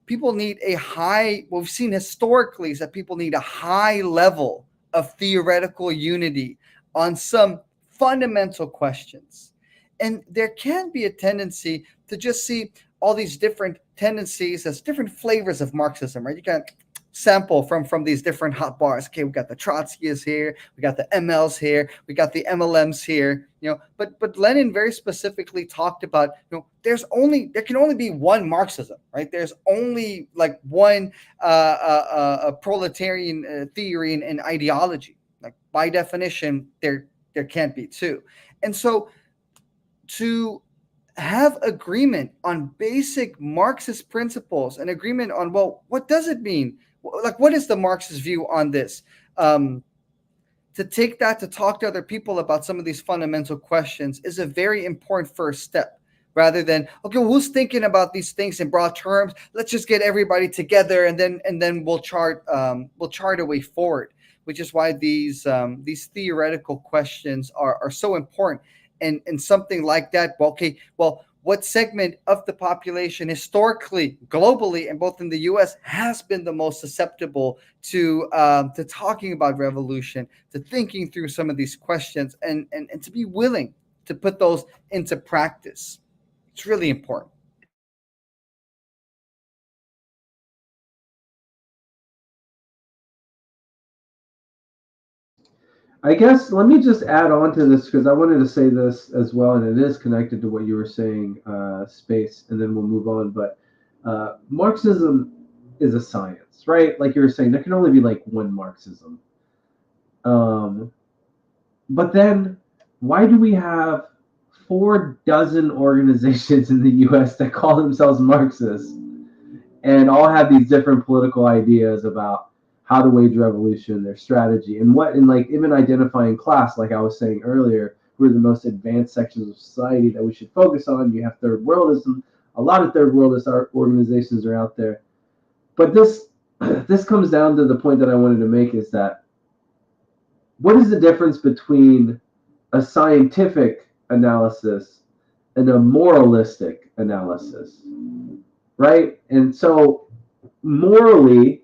people need a high, what we've seen historically is that people need a high level of theoretical unity on some fundamental questions. And there can be a tendency to just see all these different tendencies as different flavors of Marxism, right? You can sample from these different hot bars. Okay, we got the Trotskyists here, we got the MLs here, we got the MLMs here, but Lenin very specifically talked about, there can only be one Marxism, right? There's only like one proletarian theory and ideology. Like by definition, there can't be two. And so to have agreement on basic Marxist principles and agreement on, well, what does it mean? Like, what is the Marxist view on this? To take that to talk to other people about some of these fundamental questions is a very important first step, rather than, okay, well, who's thinking about these things in broad terms? Let's just get everybody together and then we'll chart a way forward. Which is why these theoretical questions are so important. And something like that, what segment of the population historically, globally, and both in the U.S. has been the most susceptible to talking about revolution, to thinking through some of these questions, and to be willing to put those into practice. It's really important. I guess let me just add on to this because I wanted to say this as well, and it is connected to what you were saying, Space, and then we'll move on. But Marxism is a science, right? Like you were saying, there can only be like one Marxism. But then why do we have 4 dozen organizations in the U.S. that call themselves Marxists and all have these different political ideas about how to wage revolution, their strategy, and like even identifying class, like I was saying earlier, who are the most advanced sections of society that we should focus on. You have third worldism. A lot of third worldist organizations are out there. But this comes down to the point that I wanted to make, is that what is the difference between a scientific analysis and a moralistic analysis, right? And so morally,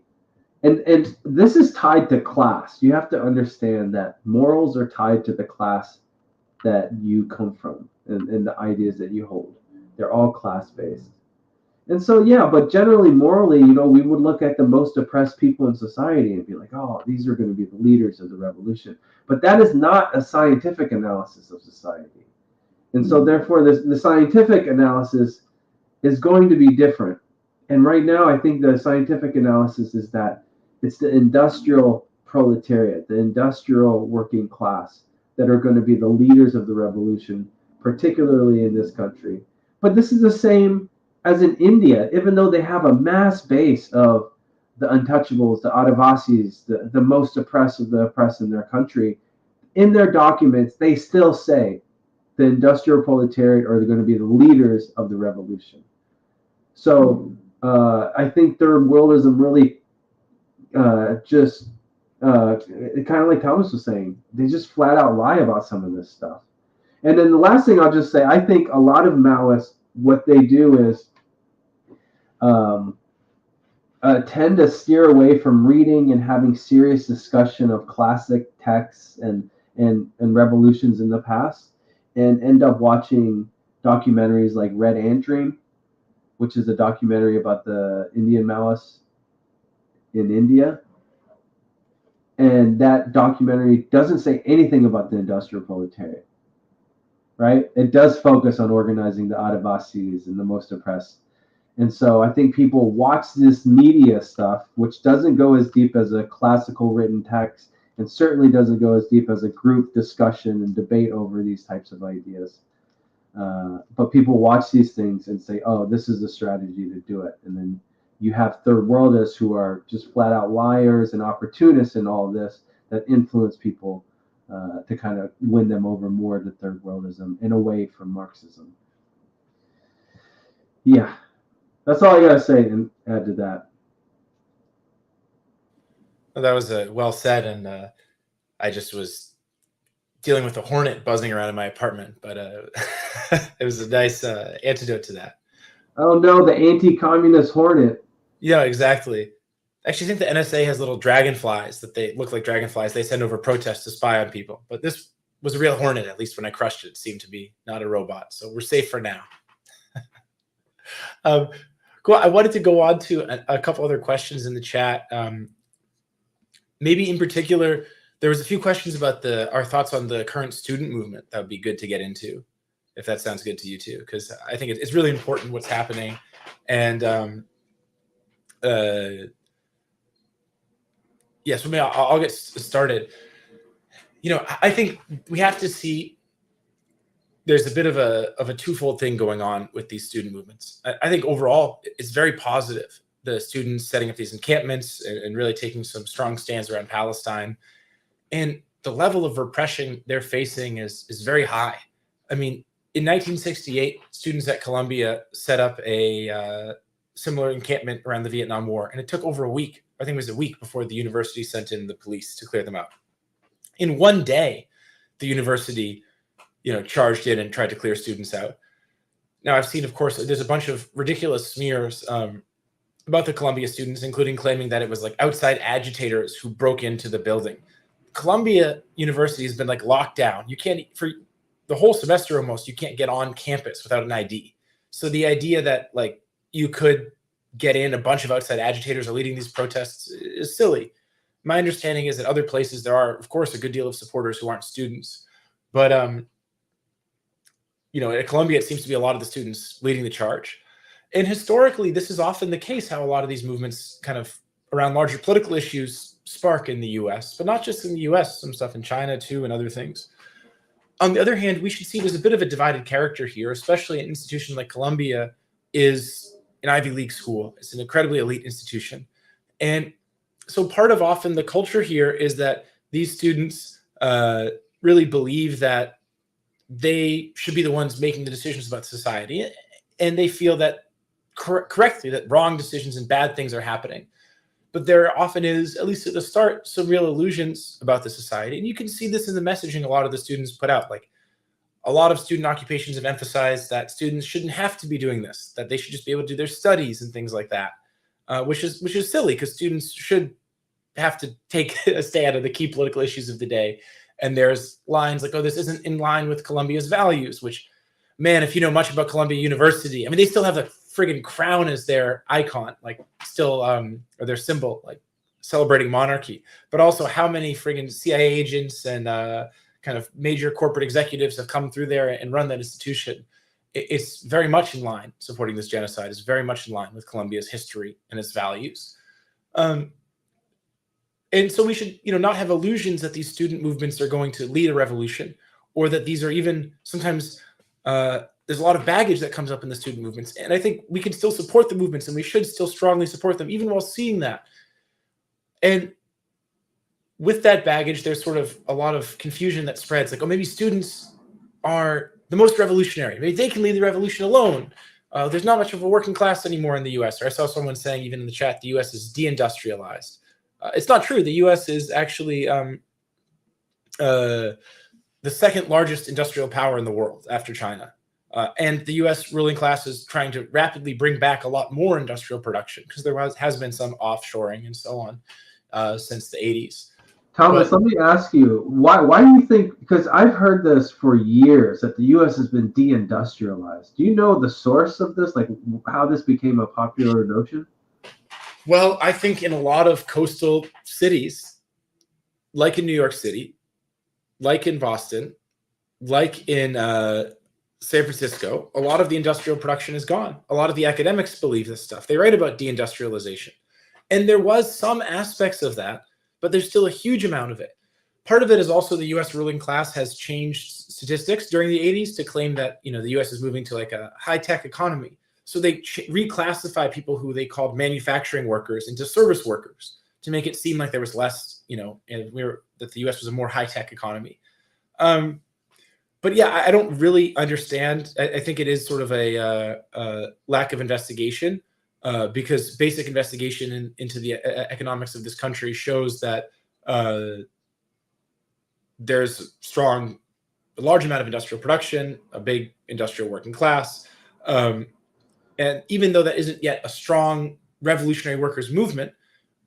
and this is tied to class. You have to understand that morals are tied to the class that you come from and the ideas that you hold. They're all class-based. And so, yeah, but generally, morally, we would look at the most oppressed people in society and be like, oh, these are going to be the leaders of the revolution. But that is not a scientific analysis of society. And so, therefore, the scientific analysis is going to be different. And right now, I think the scientific analysis is that it's the industrial proletariat, the industrial working class, that are going to be the leaders of the revolution, particularly in this country. But this is the same as in India, even though they have a mass base of the untouchables, the Adivasis, the most oppressed of the oppressed in their country. In their documents, they still say the industrial proletariat are going to be the leaders of the revolution. So I think third worldism really just kind of like Thomas was saying, they just flat out lie about some of this stuff. And then the last thing I'll just say, I think a lot of Maoists, what they do is tend to steer away from reading and having serious discussion of classic texts and revolutions in the past, and end up watching documentaries like Red Ant Dream, which is a documentary about the Indian Maoists in India. And that documentary doesn't say anything about the industrial proletariat, right? It does focus on organizing the Adivasis and the most oppressed. And so I think people watch this media stuff, which doesn't go as deep as a classical written text, and certainly doesn't go as deep as a group discussion and debate over these types of ideas. But people watch these things and say, oh, this is the strategy to do it. And then you have third worldists who are just flat out liars and opportunists in all of this that influence people to kind of win them over more to third worldism and away from Marxism. Yeah, that's all I gotta say and add to that. Well, that was well said, and I just was dealing with a hornet buzzing around in my apartment, but it was a nice antidote to that. Oh no, the anti-communist hornet. Yeah, exactly. Actually, I think the NSA has little dragonflies that they look like dragonflies. They send over protests to spy on people. But this was a real hornet, at least when I crushed it. It seemed to be not a robot. So we're safe for now. Cool. I wanted to go on to a couple other questions in the chat. Maybe in particular, there was a few questions about our thoughts on the current student movement. That would be good to get into, if that sounds good to you too, because I think it's really important what's happening. And yes, I'll get started. I think we have to see there's a bit of a twofold thing going on with these student movements. I think overall it's very positive. The students setting up these encampments and really taking some strong stands around Palestine, and the level of repression they're facing is very high. I mean, in 1968, students at Columbia set up a similar encampment around the Vietnam War, and it took over a week. I think it was a week before the university sent in the police to clear them out. In one day, the university, charged in and tried to clear students out. Now, I've seen, of course, there's a bunch of ridiculous smears about the Columbia students, including claiming that it was like outside agitators who broke into the building. Columbia University has been like locked down. You can't, for the whole semester almost, you can't get on campus without an ID. So the idea that like you could get in, a bunch of outside agitators are leading these protests is silly. My understanding is that other places there are, of course, a good deal of supporters who aren't students. But, at Columbia, it seems to be a lot of the students leading the charge. And historically, this is often the case, how a lot of these movements kind of around larger political issues spark in the US, but not just in the US, some stuff in China too and other things. On the other hand, we should see there's a bit of a divided character here, especially an institution like Columbia is an Ivy League school. It's an incredibly elite institution. And so part of often the culture here is that these students really believe that they should be the ones making the decisions about society. And they feel that correctly that wrong decisions and bad things are happening. But there often is, at least at the start, some real illusions about the society. And you can see this in the messaging a lot of the students put out. Like a lot of student occupations have emphasized that students shouldn't have to be doing this, that they should just be able to do their studies and things like that, which is silly because students should have to take a stand on the key political issues of the day. And there's lines like, oh, this isn't in line with Columbia's values, which, man, if you know much about Columbia University, I mean, they still have the friggin' crown as their icon, like still, or their symbol, like celebrating monarchy, but also how many friggin' CIA agents and kind of major corporate executives have come through there and run that institution. It's very much in line, supporting this genocide is very much in line with Columbia's history and its values. And so we should, not have illusions that these student movements are going to lead a revolution, or that these are even sometimes, there's a lot of baggage that comes up in the student movements. And I think we can still support the movements and we should still strongly support them, even while seeing that. And with that baggage, there's sort of a lot of confusion that spreads. Like, oh, maybe students are the most revolutionary. Maybe they can lead the revolution alone. There's not much of a working class anymore in the US. Or I saw someone saying, even in the chat, the US is deindustrialized. It's not true. The US is actually the second largest industrial power in the world after China. And the US ruling class is trying to rapidly bring back a lot more industrial production because there has been some offshoring and so on since the 80s. Thomas, let me ask you, why do you think, because I've heard this for years, that the US has been deindustrialized. Do you know the source of this, like how this became a popular notion? Well, I think in a lot of coastal cities, like in New York City, like in Boston, like in San Francisco, a lot of the industrial production is gone. A lot of the academics believe this stuff. They write about deindustrialization. And there was some aspects of that, but there's still a huge amount of it. Part of it is also the US ruling class has changed statistics during the 80s to claim that, the US is moving to like a high-tech economy. So they reclassify people who they called manufacturing workers into service workers to make it seem like there was less, and that the U.S. was a more high-tech economy. But yeah, I don't really understand. I think it is sort of a lack of investigation, because basic investigation into the economics of this country shows that there's a large amount of industrial production, a big industrial working class. And even though that isn't yet a strong revolutionary workers movement,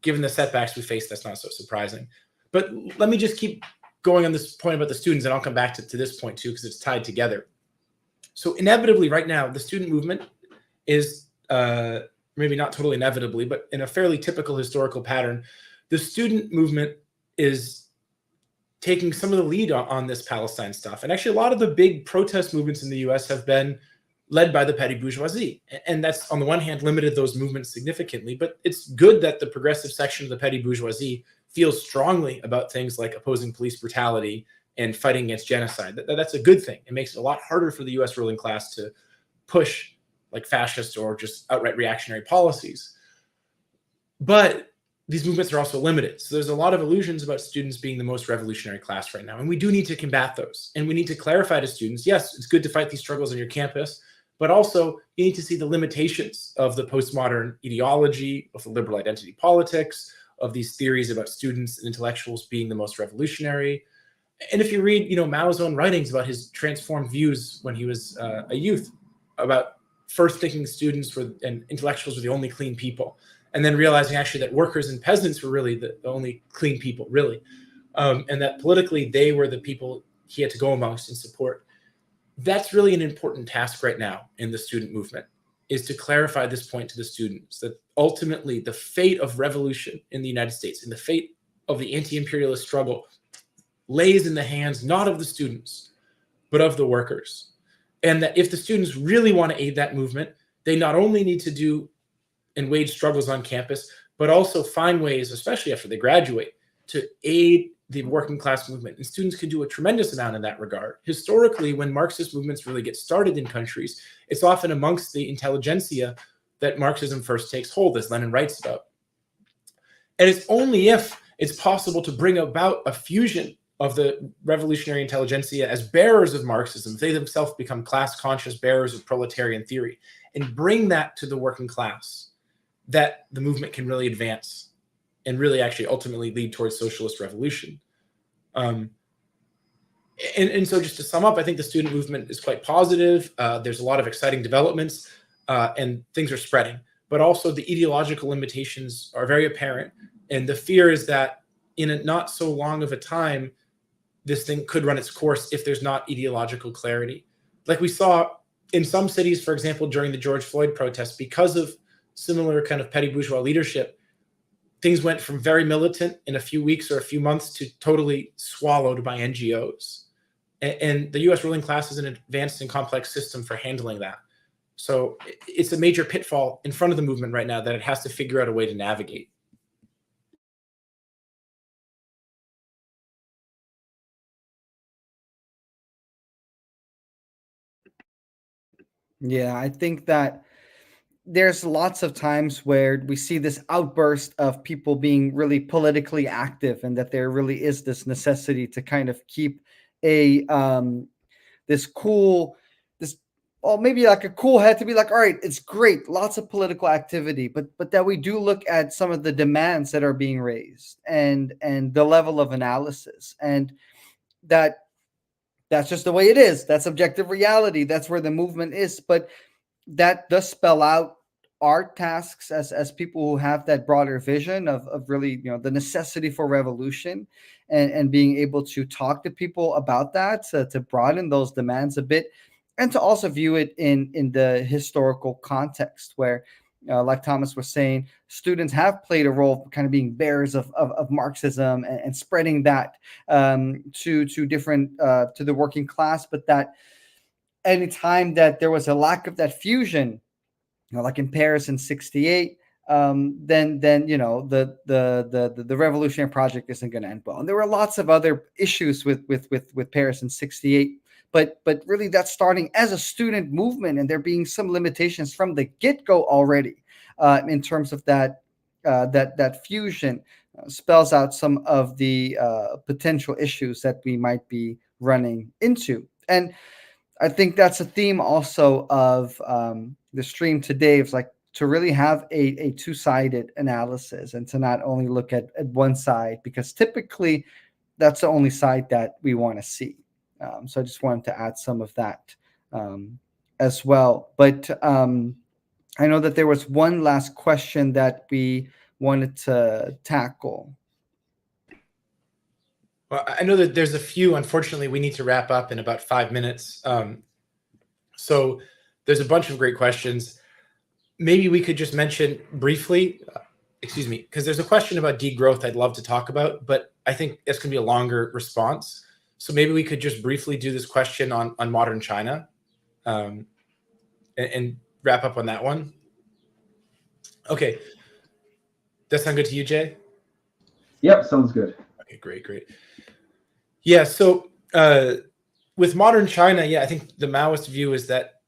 given the setbacks we face, that's not so surprising. But let me just keep going on this point about the students, and I'll come back to this point too, because it's tied together. So inevitably right now, the student movement is, maybe not totally inevitably, but in a fairly typical historical pattern, the student movement is taking some of the lead on this Palestine stuff. And actually a lot of the big protest movements in the US have been led by the petty bourgeoisie. And that's, on the one hand, limited those movements significantly, but it's good that the progressive section of the petty bourgeoisie feels strongly about things like opposing police brutality and fighting against genocide. That's a good thing. It makes it a lot harder for the US ruling class to push like fascist or just outright reactionary policies. But these movements are also limited. So there's a lot of illusions about students being the most revolutionary class right now. And we do need to combat those. And we need to clarify to students, yes, it's good to fight these struggles on your campus, but also you need to see the limitations of the postmodern ideology, of the liberal identity politics, of these theories about students and intellectuals being the most revolutionary. And if you read, Mao's own writings about his transformed views when he was a youth, about first thinking students and intellectuals were the only clean people, and then realizing actually that workers and peasants were really the only clean people, really, and that politically they were the people he had to go amongst and support. That's really an important task right now in the student movement, is to clarify this point to the students, that ultimately the fate of revolution in the United States and the fate of the anti-imperialist struggle lays in the hands not of the students, but of the workers. And that if the students really want to aid that movement, they not only need to do and wage struggles on campus, but also find ways, especially after they graduate, to aid the working class movement. And students can do a tremendous amount in that regard. Historically, when Marxist movements really get started in countries, it's often amongst the intelligentsia that Marxism first takes hold, as Lenin writes about. And it's only if it's possible to bring about a fusion of the revolutionary intelligentsia as bearers of Marxism, they themselves become class-conscious bearers of proletarian theory, and bring that to the working class, that the movement can really advance and really actually ultimately lead towards socialist revolution. And so just to sum up, I think the student movement is quite positive. There's a lot of exciting developments, and things are spreading. But also the ideological limitations are very apparent. And the fear is that in a not so long of a time, this thing could run its course if there's not ideological clarity. Like we saw in some cities, for example, during the George Floyd protests, because of similar kind of petty bourgeois leadership, things went from very militant in a few weeks or a few months to totally swallowed by NGOs. And the US ruling class is an advanced and complex system for handling that. So it's a major pitfall in front of the movement right now that it has to figure out a way to navigate. Yeah, I think that there's lots of times where we see this outburst of people being really politically active, and that there really is this necessity to kind of keep a this cool, this, well, maybe like a cool head, to be like, all right, it's great, lots of political activity, but that we do look at some of the demands that are being raised, and the level of analysis, and that's just the way it is. That's objective reality. That's where the movement is. But that does spell out our tasks as people who have that broader vision of really, the necessity for revolution, and being able to talk to people about that, to broaden those demands a bit, and to also view it in the historical context where, like Thomas was saying, students have played a role kind of being bearers of Marxism, and spreading that to different to the working class, but that anytime that there was a lack of that fusion, like in Paris in '68, then the revolutionary project isn't going to end well. And there were lots of other issues with Paris in '68, but really that's starting as a student movement, and there being some limitations from the get-go already in terms of that that fusion spells out some of the potential issues that we might be running into. And I think that's a theme also of the stream today. It's like to really have a two-sided analysis and to not only look at one side, because typically that's the only side that we want to see. So I just wanted to add some of that as well. But I know that there was one last question that we wanted to tackle. Well, I know that there's a few. Unfortunately, we need to wrap up in about 5 minutes. So there's a bunch of great questions. Maybe we could just mention briefly, excuse me, because there's a question about degrowth I'd love to talk about, but I think it's going to be a longer response. So maybe we could just briefly do this question on modern China and wrap up on that one. Okay. That sound good to you, Jay? Yep, sounds good. Okay, great. Yeah, so with modern China, yeah, I think the Maoist view is that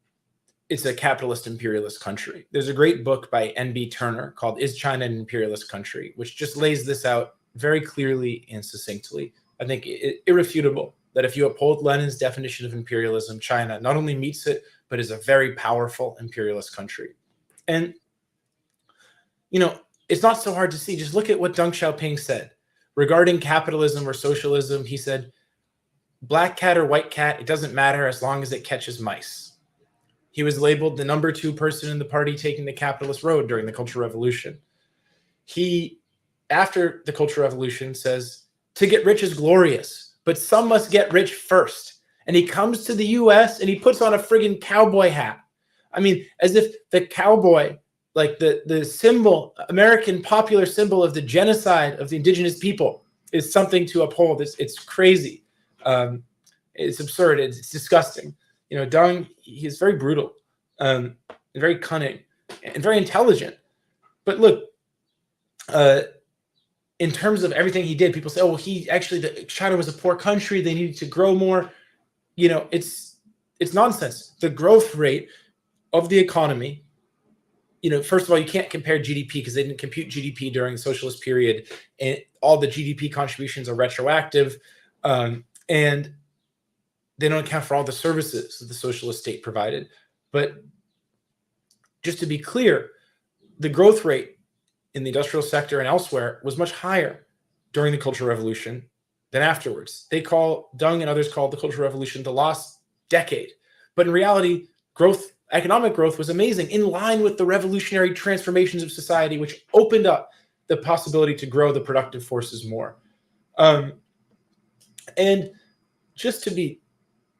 it's a capitalist imperialist country. There's a great book by N.B. Turner called Is China an Imperialist Country, which just lays this out very clearly and succinctly. I think irrefutable that if you uphold Lenin's definition of imperialism, China not only meets it, but is a very powerful imperialist country. And, you know, it's not so hard to see. Just look at what Deng Xiaoping said regarding capitalism or socialism. He said, black cat or white cat, it doesn't matter as long as it catches mice. He was labeled the number 2 person in the party taking the capitalist road during the Cultural Revolution. He, after the Cultural Revolution, says, to get rich is glorious, but some must get rich first. And he comes to the US and he puts on a friggin' cowboy hat. I mean, as if the cowboy, like the symbol, American popular symbol of the genocide of the indigenous people, is something to uphold. It's crazy. It's absurd. It's disgusting. You know, Deng, he's very brutal, and very cunning, and very intelligent. But look, in terms of everything he did, people say, "Oh, well, China was a poor country. They needed to grow more." You know, it's nonsense. The growth rate of the economy. You know, first of all, you can't compare GDP because they didn't compute GDP during the socialist period, and all the GDP contributions are retroactive, and they don't account for all the services that the socialist state provided. But just to be clear, the growth rate in the industrial sector and elsewhere was much higher during the Cultural Revolution than afterwards. Deng and others called the Cultural Revolution the lost decade. But in reality, economic growth was amazing, in line with the revolutionary transformations of society, which opened up the possibility to grow the productive forces more. And just to be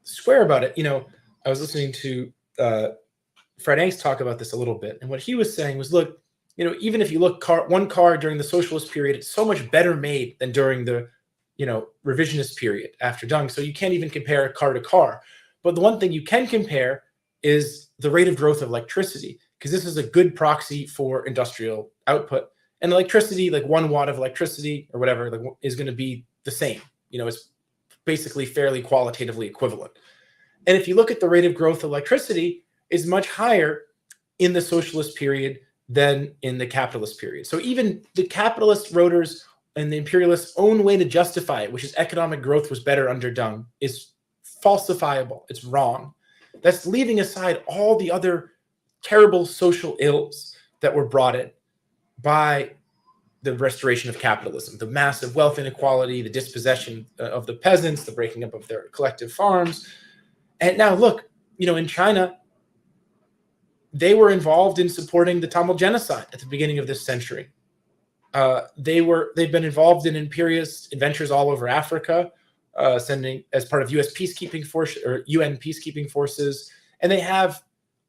square about it, you know, I was listening to Fred Angst talk about this a little bit, and what he was saying was, look, you know, even if you look one car during the socialist period, it's so much better made than during the, you know, revisionist period after Deng. So you can't even compare car to car. But the one thing you can compare is the rate of growth of electricity, because this is a good proxy for industrial output. And electricity, like 1 watt of electricity or whatever, like, is going to be the same. You know, it's basically fairly qualitatively equivalent. And if you look at the rate of growth of electricity, is much higher in the socialist period than in the capitalist period. So even the capitalist voters and the imperialists' own way to justify it, which is economic growth was better under Deng, is falsifiable. It's wrong. That's leaving aside all the other terrible social ills that were brought in by the restoration of capitalism, the massive wealth inequality, the dispossession of the peasants, the breaking up of their collective farms. And now look, you know, in China, they were involved in supporting the Tamil genocide at the beginning of this century. They've been involved in imperialist adventures all over Africa, sending as part of U.S. peacekeeping force or UN peacekeeping forces, and they have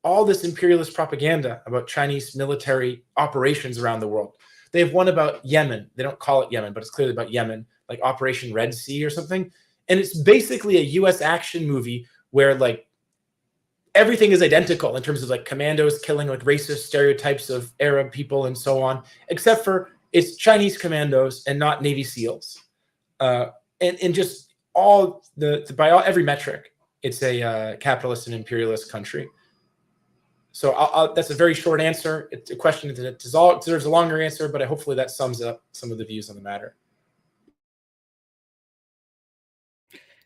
all this imperialist propaganda about Chinese military operations around the world. They have one about Yemen. They don't call it Yemen, but it's clearly about Yemen, like Operation Red Sea or something. And it's basically a U.S. action movie where, like, everything is identical in terms of, like, commandos killing, like, racist stereotypes of Arab people and so on, except for it's Chinese commandos and not Navy SEALs. And just all by every metric, it's a capitalist and imperialist country. So that's a very short answer. It's a question that deserves a longer answer, but hopefully that sums up some of the views on the matter.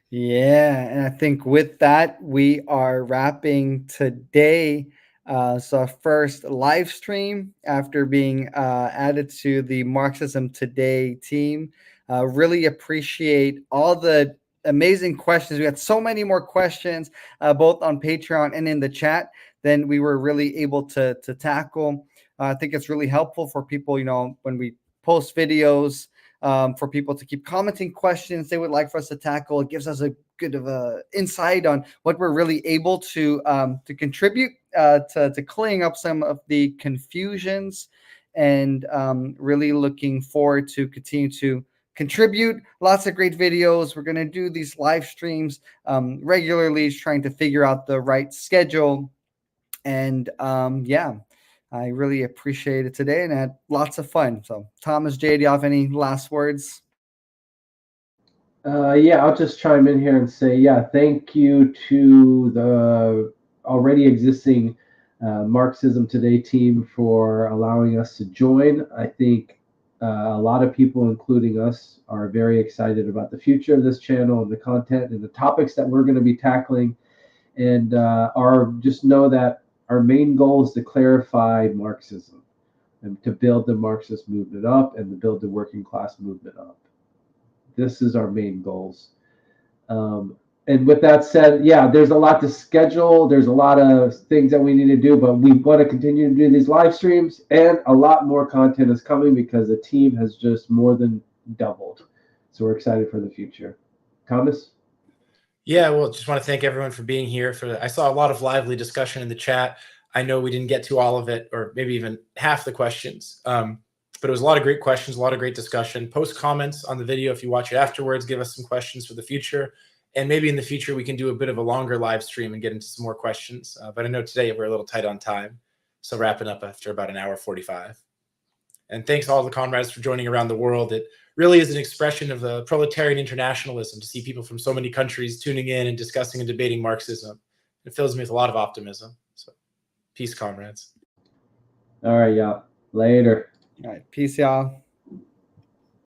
Yeah, and I think with that, we are wrapping today. So our first live stream after being added to the Marxism Today team. Really appreciate all the amazing questions. We had so many more questions, both on Patreon and in the chat, than we were really able to tackle. I think it's really helpful for people, when we post videos, for people to keep commenting questions they would like for us to tackle. It gives us a good of a insight on what we're really able to contribute to clearing up some of the confusions, and really looking forward to continue to contribute lots of great videos. We're going to do these live streams regularly, trying to figure out the right schedule. And yeah, I really appreciate it today and had lots of fun. So, Thomas, Jay, do you have any last words? Yeah, I'll just chime in here and say, yeah, thank you to the already existing Marxism Today team for allowing us to join. I think a lot of people, including us, are very excited about the future of this channel and the content and the topics that we're going to be tackling. And just know that our main goal is to clarify Marxism and to build the Marxist movement up and to build the working class movement up. This is our main goals. And with that said, yeah, there's a lot to schedule. There's a lot of things that we need to do, but we want to continue to do these live streams, and a lot more content is coming because the team has just more than doubled. So we're excited for the future. Thomas? Yeah, well, just want to thank everyone for being here. I saw a lot of lively discussion in the chat. I know we didn't get to all of it, or maybe even half the questions. But it was a lot of great questions, a lot of great discussion. Post comments on the video if you watch it afterwards. Give us some questions for the future. And maybe in the future, we can do a bit of a longer live stream and get into some more questions. But I know today we're a little tight on time. So wrapping up after about an hour 45. And thanks all the comrades for joining around the world. It really is an expression of the proletarian internationalism to see people from so many countries tuning in and discussing and debating Marxism. It fills me with a lot of optimism. So peace, comrades. All right, y'all. Later. All right. Peace, y'all.